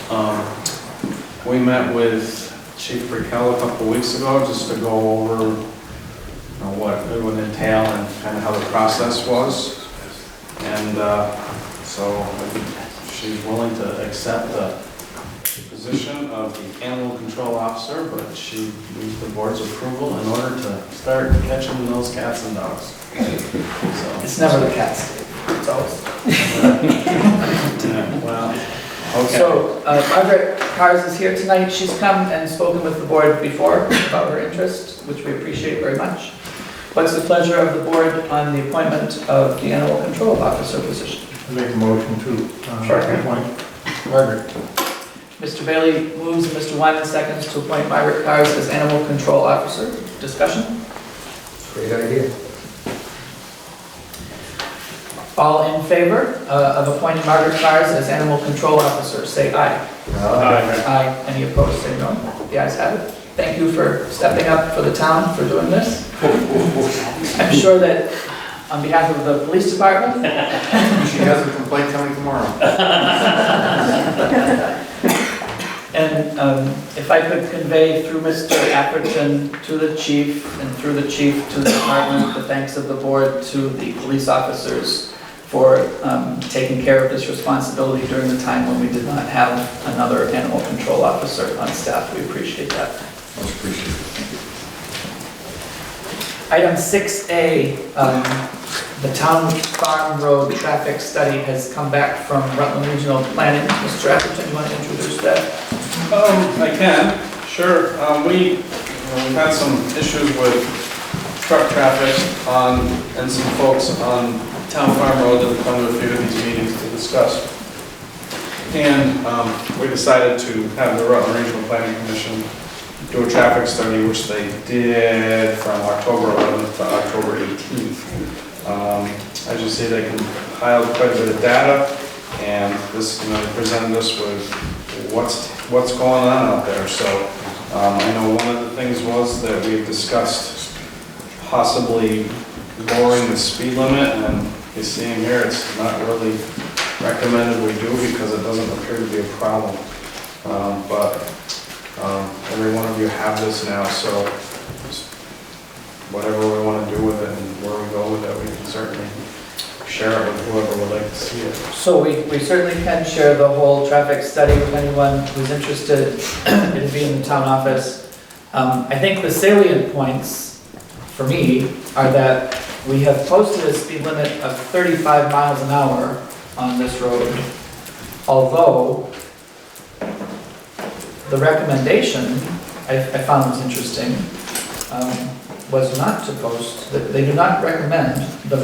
We met with Chief Brickell a couple of weeks ago just to go over what it would entail and kind of how the process was. And so she's willing to accept the position of the animal control officer, but she needs the board's approval in order to start catching those cats and dogs. So, It's never the cats, it's always. yeah, well, okay. So Margaret Cars is here tonight. She's come and spoken with the board before about her interest, which we appreciate very much. What's the pleasure of the board on the appointment of the animal control officer position? I make a motion to appoint Margaret. Mr. Bailey moves and Mr. Wyman seconds to appoint Margaret Cars as animal control officer. Discussion? Great idea. All in favor of appointing Margaret Cars as animal control officer, say aye. Aye. Any opposed, say no. The ayes have it. Thank you for stepping up for the town for doing this. I'm sure that on behalf of the police department. She has a complaint coming tomorrow. And if I could convey through Mr. Atherton to the chief and through the chief to the department, the thanks of the board to the police officers for taking care of this responsibility during the time when we did not have another animal control officer on staff. We appreciate that. Much appreciated. Item 6A, the Town Farm Road traffic study has come back from Rutland Regional Planning. Mr. Atherton, you want to introduce that? I can, sure. We've had some issues with truck traffic and some folks on Town Farm Road that have come to a few of these meetings to discuss. And we decided to have the Rutland Regional Planning Commission do a traffic study, which they did from October 11th to October 18th. As you see, they compiled quite a bit of data, and this, they presented us with what's going on out there. So I know one of the things was that we've discussed possibly lowering the speed limit, and you see in here, it's not really recommended we do because it doesn't appear to be a problem. But every one of you have this now, so whatever we want to do with it and where we go with it, we can certainly share it with whoever would like to see it. So we certainly can share the whole traffic study with anyone who's interested in being in the town office. I think the salient points for me are that we have posted a speed limit of 35 miles an hour on this road, although the recommendation I found was interesting, was not to post, they do not recommend, the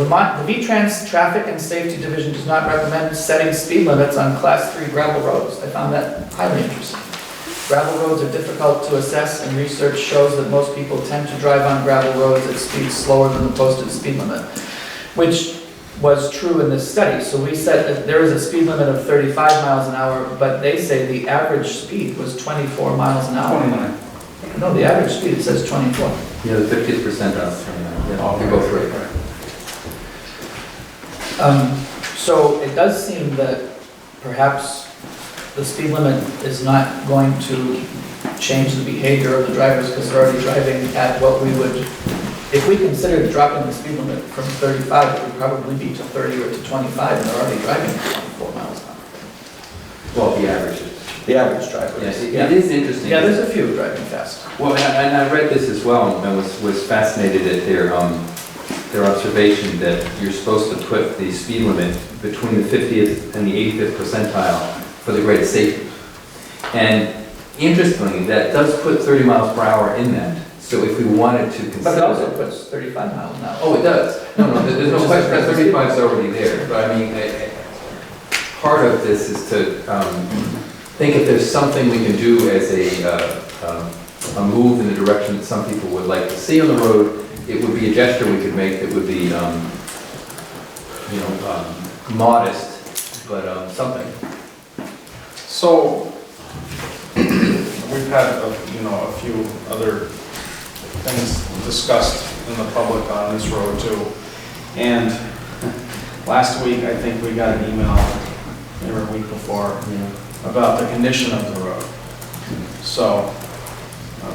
V-Trans Traffic and Safety Division does not recommend setting speed limits on Class 3 gravel roads. I found that highly interesting. Gravel roads are difficult to assess, and research shows that most people tend to drive on gravel roads at speeds slower than the posted speed limit, which was true in this study. So we said that there is a speed limit of 35 miles an hour, but they say the average speed was 24 miles an hour. 29. No, the average speed, it says 24. Yeah, the 50% on, they go through it. So it does seem that perhaps the speed limit is not going to change the behavior of the drivers because they're already driving at what we would, if we considered dropping the speed limit from 35, it would probably be to 30 or to 25, and they're already driving at 24 miles an hour. Well, the average is. The average driver. Yes, it is interesting. Yeah, there's a few driving fast. Well, and I read this as well, and was fascinated at their observation that you're supposed to put the speed limit between the 50th and the 85th percentile for the greatest safety. And interestingly, that does put 30 miles per hour in that. So if we wanted to consider... But it also puts 35 miles an hour. Oh, it does. No, there's no question that 35 is already there. But I mean, part of this is to think if there's something we can do as a move in the direction that some people would like to see on the road. It would be a gesture we could make that would be, modest, but something. So we've had a few other things discussed in the public on this road too, and Last week, I think we got an email, maybe a week before, about the condition of the road. So,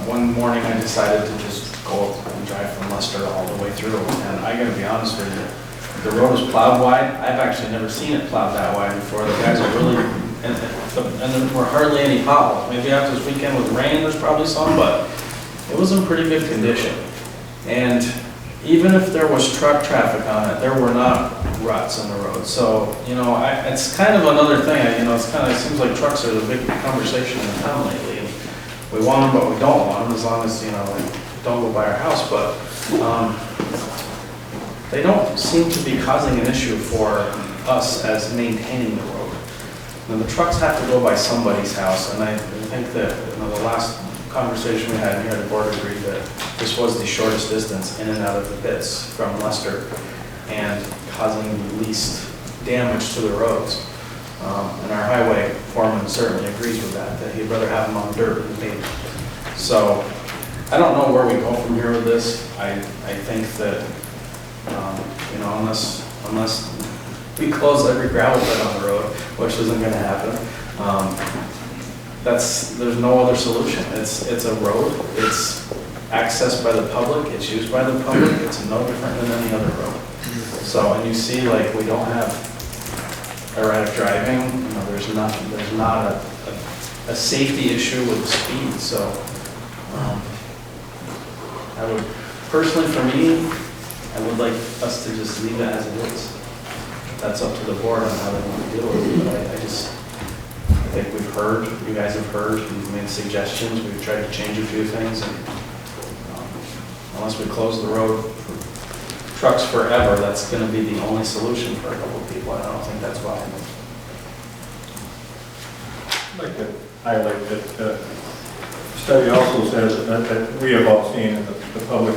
one morning I decided to just go and drive from Leicester all the way through. And I gotta be honest with you, the road is plowed wide. I've actually never seen it plowed that wide before. The guys are really, and there were hardly any potholes. Maybe after this weekend with rain, there's probably some, but it was in pretty good condition. And even if there was truck traffic on it, there were not ruts in the road. So, you know, it's kind of another thing, you know, it seems like trucks are the big conversation in town lately. And we want them, but we don't want them, as long as, you know, they don't go by our house. But they don't seem to be causing an issue for us as maintaining the road. Now, the trucks have to go by somebody's house, and I think that, you know, the last conversation we had here, the board agreed that this was the shortest distance in and out of the pits from Leicester and causing the least damage to the roads. And our highway foreman certainly agrees with that he'd rather have them on dirt than pavement. So I don't know where we go from here with this. I think that, you know, unless we close every gravel pit on the road, which isn't going to happen, there's no other solution. It's a road. It's accessed by the public. It's used by the public. It's no different than any other road. So, and you see, like, we don't have erratic driving. You know, there's not a safety issue with the speed. So, I would personally, for me, I would like us to just leave it as it is. That's up to the board on how they want to deal with it. But I think we've heard, you guys have heard, we've made suggestions, we've tried to change a few things, and unless we close the road for trucks forever, that's going to be the only solution for a couple of people, and I don't think that's viable. I'd like to highlight that the study also says that we have all seen, and the public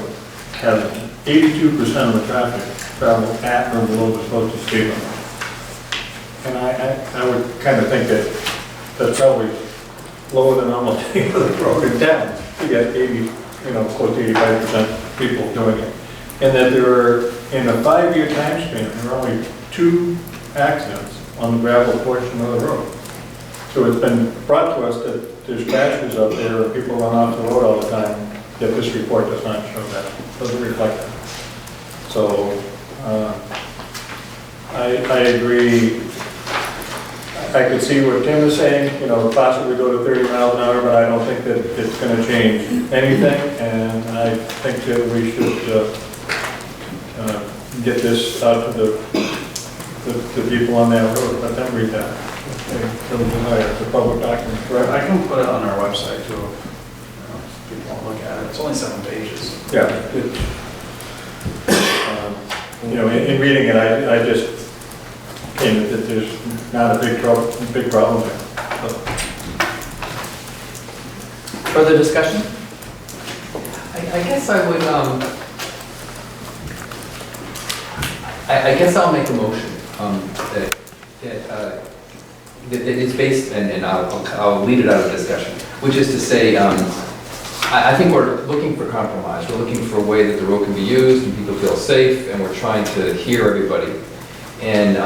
has 82% of the traffic travel at or below the posted speed limit. And I would kind of think that that's probably lower than almost any other road in town. You get 80, you know, close to 85% people doing it. And that there are, in a 5-year time span, there are only 2 accidents on the gravel portion of the road. So it's been brought to us that there's crashes out there and people run off the road all the time, yet this report does not show that, doesn't reflect that. So I agree. I could see what Tim is saying, you know, possibly go to 30 miles an hour, but I don't think that it's going to change anything. And I think that we should get this out to the people on that road, let them read that. It's a public document, correct? I can put it on our website too. You know, people won't look at it. It's only 7 pages. Yeah. You know, in reading it, I just came that there's not a big problem there. Further discussion? I guess I would, I guess I'll make a motion that it's based, and I'll lead it out of discussion, which is to say, I think we're looking for compromise. We're looking for a way that the road can be used and people feel safe, and we're trying to hear everybody. And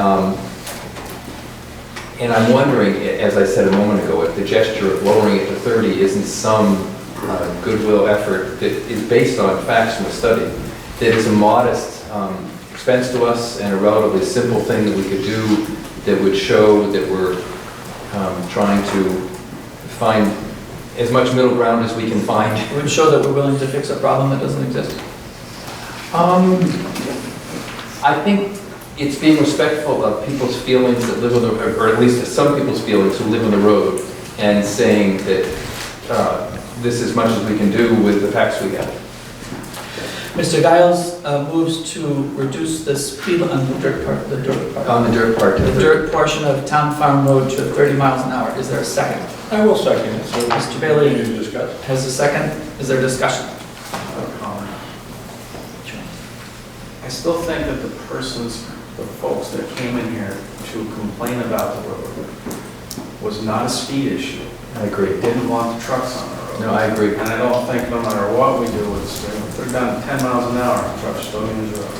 I'm wondering, as I said a moment ago, if the gesture of lowering it to 30 isn't some goodwill effort that is based on facts from a study, that is a modest expense to us and a relatively simple thing that we could do that would show that we're trying to find as much middle ground as we can find. It would show that we're willing to fix a problem that doesn't exist. I think it's being respectful of people's feelings that live on the road, or at least some people's feelings who live on the road, and saying that this is as much as we can do with the facts we have. Mr. Giles moves to reduce the speed on the dirt part. On the dirt part. The dirt portion of Town Farm Road to 30 miles an hour. Is there a second? I will second it. So Mr. Bailey discuss. has a second. Is there discussion? I still think that the folks that came in here to complain about the road was not a speed issue. I agree. They didn't want the trucks on the road. No, I agree. And I don't think no matter what we do, if they're down to 10 miles an hour, trucks still use the road.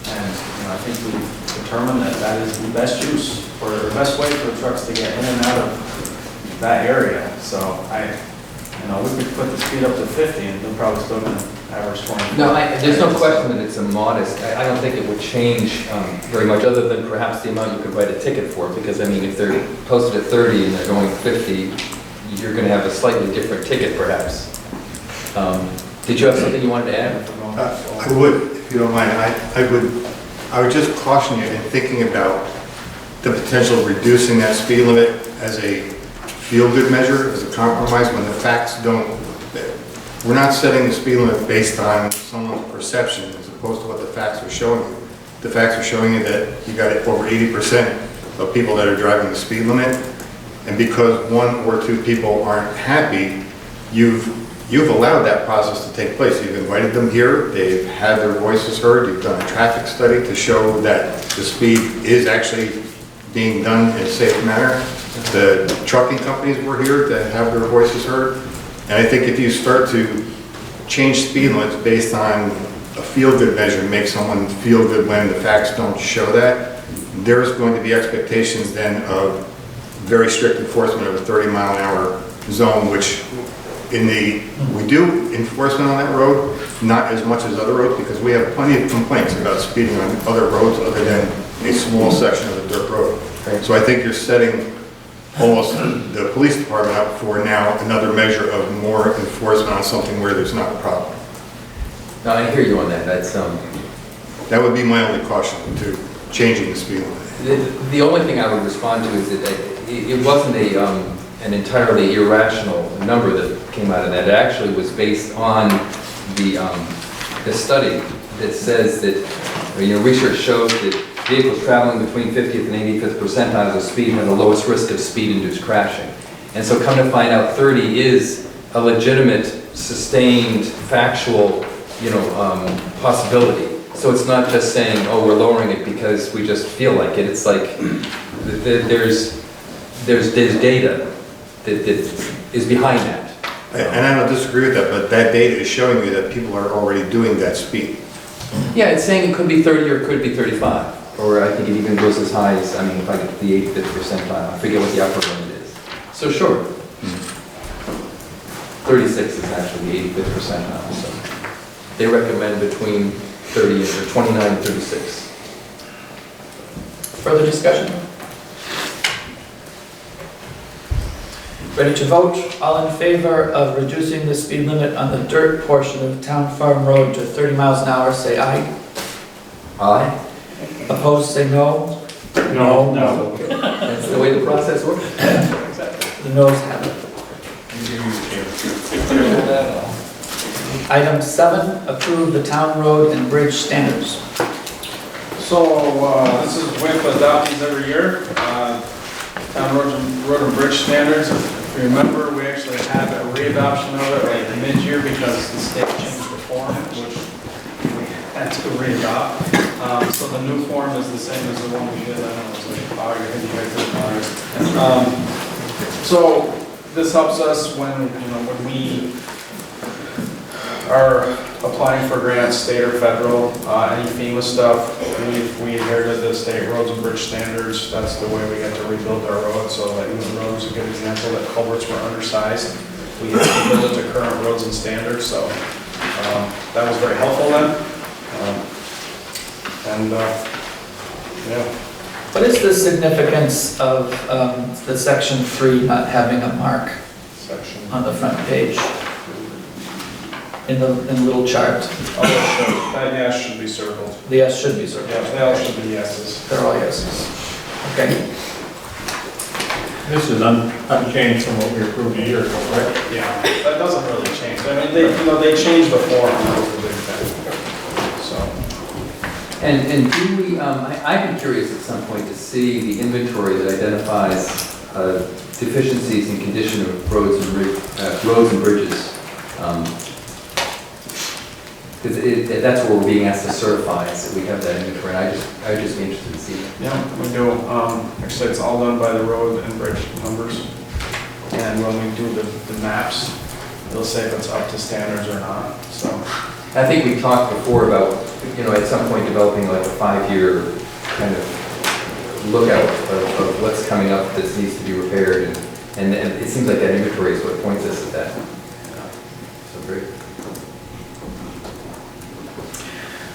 And And, I think we've determined that that is the best use, or the best way for trucks to get in and out of that area. So we could put the speed up to 50 and they're probably still going to average 20. No, there's no question that it's a modest, I don't think it would change very much, other than perhaps the amount you could write a ticket for, because, I mean, if they're posted at 30 and they're going 50, you're going to have a slightly different ticket, perhaps. Did you have something you wanted to add? I would, if you don't mind. I would just caution you in thinking about the potential of reducing that speed limit as a feel-good measure, as a compromise, when the facts don't. We're not setting the speed limit based on someone's perception as opposed to what the facts are showing you. The facts are showing you that you got over 80% of people that are driving the speed limit, and because one or two people aren't happy, you've allowed that process to take place. You've invited them here, they've had their voices heard, you've done a traffic study to show that the speed is actually being done in a safe manner. The trucking companies were here to have their voices heard. And I think if you start to change speed limits based on a feel-good measure, make someone feel good when the facts don't show that, there's going to be expectations then of very strict enforcement of a 30-mile-an-hour zone, which we do enforcement on that road, not as much as other roads, because we have plenty of complaints about speeding on other roads other than a small section of the dirt road. So I think you're setting almost the police department up for now another measure of more enforcement on something where there's not a problem. No, I hear you on that. That would be my only caution to changing the speed limit. The only thing I would respond to is that it wasn't an entirely irrational number that came out of that. It actually was based on the study that says that, research shows that vehicles traveling between 50th and 85th percentiles of speed have the lowest risk of speed-induced crashing. And so come to find out, 30 is a legitimate, sustained, factual, possibility. So it's not just saying, oh, we're lowering it because we just feel like it. It's like there's data that is behind that. And I don't disagree with that, but that data is showing you that people are already doing that speed. Yeah, it's saying it could be 30 or it could be 35. Or I think it even goes as high as, if I get to the 85th percentile, I forget what the upper limit is. So sure. 36 is actually the 85th percentile, so they recommend between 30 or 29 and 36. Further discussion? Ready to vote? All in favor of reducing the speed limit on the dirt portion of Town Farm Road to 30 miles an hour, say aye. Aye. Opposed, say no. No. That's the way the process works. The noes have it. Item 7, approve the town road and bridge standards. So, this is WIP adopts these every year. Town road and bridge standards. If you remember, we actually had a readoption of it like mid-year because the state changed the form, which we had to readopt. So the new form is the same as the one we did, I don't know, it was like August, I think you guys did August. So this helps us when we are applying for grants, state or federal, any FEMA stuff. We inherited the state roads and bridge standards. That's the way we get to rebuild our roads. So like the road is a good example that culverts were undersized. We had to build it to current roads and standards. So that was very helpful then. What is the significance of the section 3 not having a mark on the front page? In the little chart. That yes should be circled. The yes should be circled. Yeah, they all should be yeses. They're all yeses. Okay. This is unchanged from what we approved a year ago, right? Yeah, that doesn't really change. I mean, they changed the form, that was the big thing. So. And do we, I'd be curious at some point to see the inventory that identifies deficiencies in condition of roads and bridges. Because that's what we're being asked to certify, is that we have that inventory, and I'd just be interested to see that. Yeah, we do. Actually, it's all done by the road and bridge numbers. And when we do the maps, they'll say if it's up to standards or not, so. I think we talked before about you know, at some point developing like a 5-year kind of lookout of what's coming up that needs to be repaired, and it seems like that inventory is what points us at that. So great.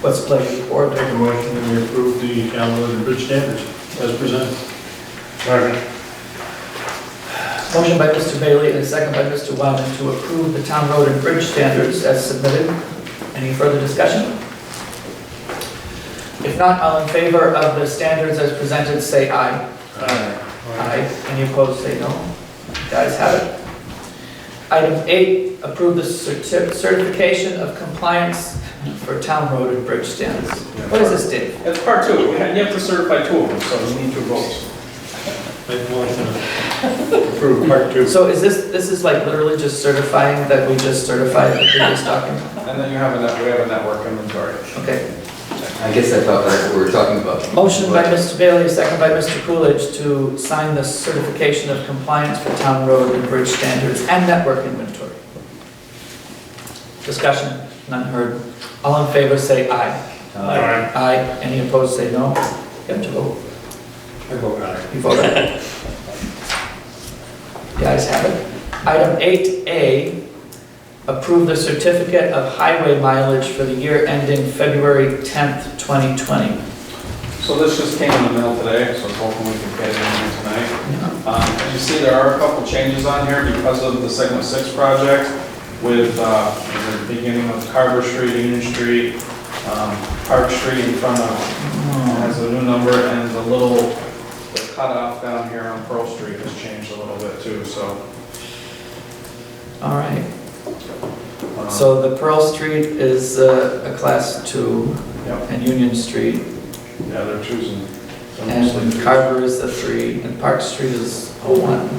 What's the pleasure of the board? Make a motion that we approve the town road and bridge standards as presented. Motion by Mr. Bailey and a second by Mr. Wyman to approve the town road and bridge standards as submitted. Any further discussion? If not, all in favor of the standards as presented, say aye. Aye. Any opposed, say no. The ayes have it. Item 8, approve the certification of compliance for town road and bridge standards. What is this, Dave? It's part 2, you have to certify 2 of them, so we need 2 votes. Make a motion to approve part 2. So is this is like literally just certifying that we just certified the previous document? And then we have a network inventory. Okay. I guess I thought that's what we were talking about. Motion by Mr. Bailey, second by Mr. Coolidge to sign the certification of compliance for town road and bridge standards and network inventory. Discussion, none heard. All in favor say aye. Aye. Aye. Any opposed say no. You have to vote. I vote aye. You vote aye. The ayes have it. Item 8A, approve the certificate of highway mileage for the year ending February 10th, 2020. So this just came in the mail today, so hopefully we can get it in here tonight. As you see, there are a couple changes on here because of the segment 6 project with the beginning of Carver Street, Union Street, Park Street in front of, has a new number, and the cutoff down here on Pearl Street has changed a little bit too, so. All right. So the Pearl Street is a class 2, Yep. and Union Street, Yeah, they're choosing. and Carver is a 3, and Park Street is a 1.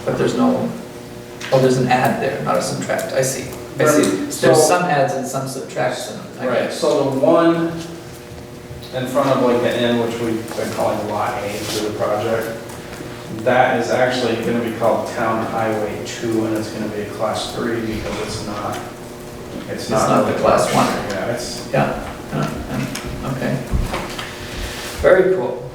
But there's no, oh, there's an add there, not a subtract, I see. I see. There's some adds and some subtracts in it. I Right, guess. so the one in front of like the inn, which we've been calling Lot A through the project, that is actually gonna be called Town Highway 2, and it's gonna be a class 3 because it's not the class 1. Yeah, it's, Yeah, okay. Very cool.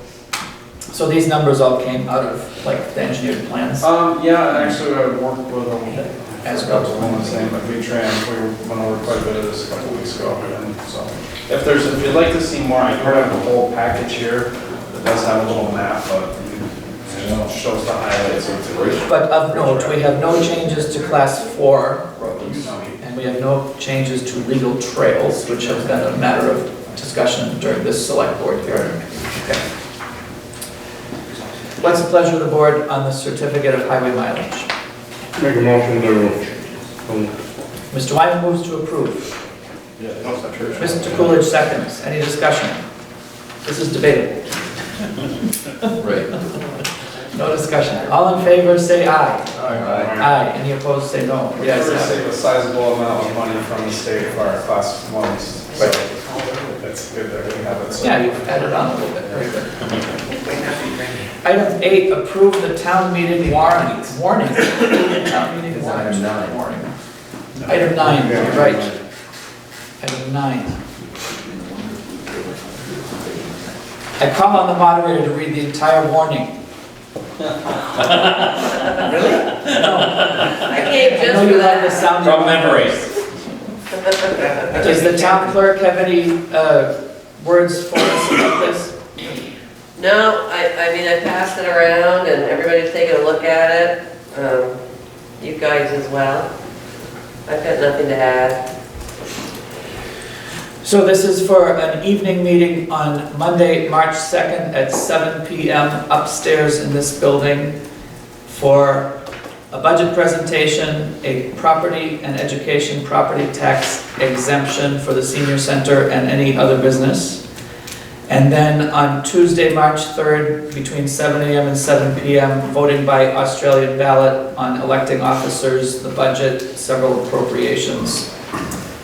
So these numbers all came out of like the engineered plans? yeah, and actually I worked with them. As well. well. One was named V-Trans, we went over quite a bit of this a couple weeks ago, and so. If you'd like to see more, I do have the whole package here, that does have a little map, but it shows the highlights of the region. But of note, we have no changes to class 4 roads, and we have no changes to legal trails, which has been a matter of discussion during this select board hearing. Okay. What's the pleasure of the board on the certificate of highway mileage? Make a motion to, Mr. Wyman moves to approve. Mr. Coolidge seconds. Any discussion? This is debatable. Right. No discussion. All in favor, say aye. Aye. Aye. Any opposed, say no. We Yes, receive a sizable amount of money from the state for our class 1s, so that's good that we have it. So. yeah, you've added on a little bit. Very good. Item 8, approve the town meeting warning. Approve the town meeting It's warning. item 9. Warning. Item 9, you're right. Item 9. I call on the moderator to read the entire warning. Really? No. I came I just know for you love the that. sound From of memory. Does the town clerk have any words for us about this? No, I mean, I passed it around and everybody's taking a look at it. You guys as well. I've got nothing to add. So this is for an evening meeting on Monday, March 2nd at 7 p.m. upstairs in this building for a budget presentation, a property and education property tax exemption for the senior center and any other business. And then on Tuesday, March 3rd, between 7 a.m. and 7 p.m., voting by Australian ballot on electing officers, the budget, several appropriations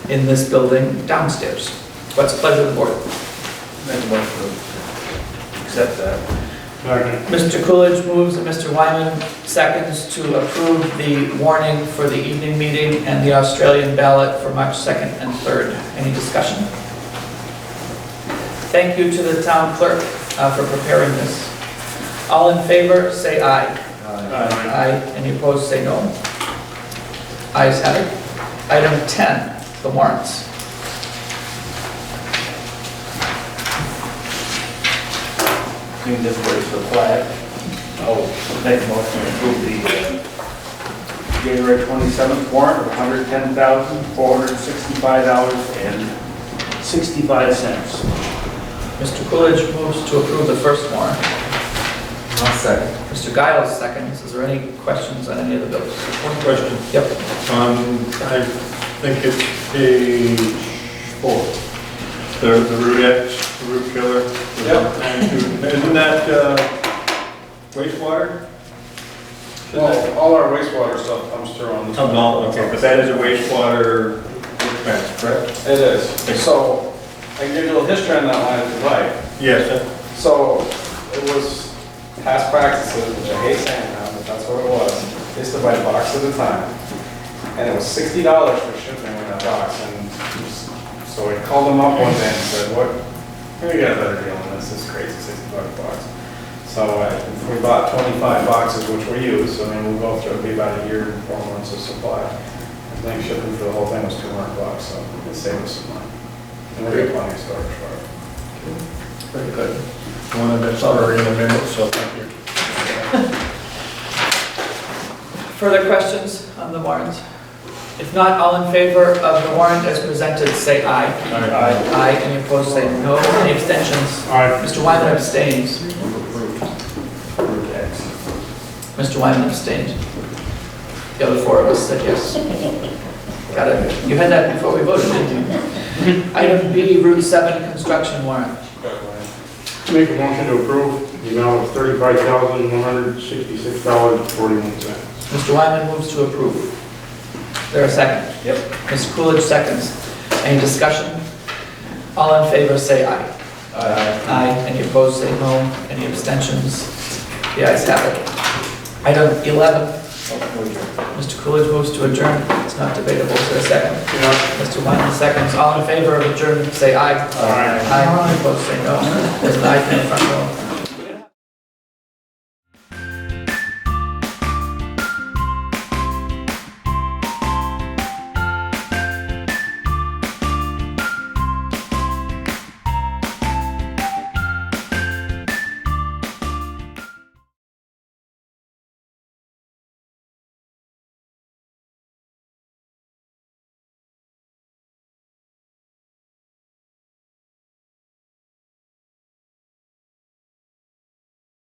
in this building downstairs. What's the pleasure of the board? Make a motion to accept that. Mr. Coolidge moves and Mr. Wyman seconds to approve the warning for the evening meeting and the Australian ballot for March 2nd and 3rd. Any discussion? Thank you to the town clerk for preparing this. All in favor, say aye. Aye. Any opposed, say no. Ayes have it. Item 10, the warrants. Seeing this way so quiet, I'll make a motion to approve the January 27th warrant of $110,465.65. Mr. Coolidge moves to approve the first warrant. I'll second. Mr. Giles seconds. Is there any questions on any of the bills? One question. Yep. I think it's page 4. The root killer. Yep. Isn't that wastewater? Well, all our wastewater stuff comes through on this. Oh, no, okay, but that is a wastewater expense, correct? It is. So, I can give you a little history on that line if you like. Yes. So, it was past practices, which I hate saying now, but that's what it was. They used to buy a box at a time. And it was $60 for shipping in that box. And so I called them up one day and said, what, we got a better deal on this, this is crazy, $60 box. So we bought 25 boxes, which we use, so I mean, we'll go through, it'll be about a year and 4 months of supply. I think shipping for the whole thing was $200, so it saved us some money. And we got plenty of storage for it. Very good. One of it's already in a minute, so thank you. Further questions on the warrant? If not, all in favor of the warrant as presented, say aye. Aye. Aye. Any opposed, say no. Any abstentions? Aye. Mr. Wyman abstains. Mr. Wyman abstained. The other 4 of us said yes. Got it. You had that before we voted, didn't you? Item B, Route 7 construction warrant. Make a motion to approve the amount of $35,166.41. Mr. Wyman moves to approve. Is there a second? Yep. Mr. Coolidge seconds. Any discussion? All in favor, say aye. Aye. Any opposed, say no. Any abstentions? The ayes have it. Item 11. Mr. Coolidge moves to adjourn. It's not debatable. Is there a second? Mr. Wyman seconds. All in favor of adjournment, say aye. Aye. Any opposed, say no. There's an aye from the front row.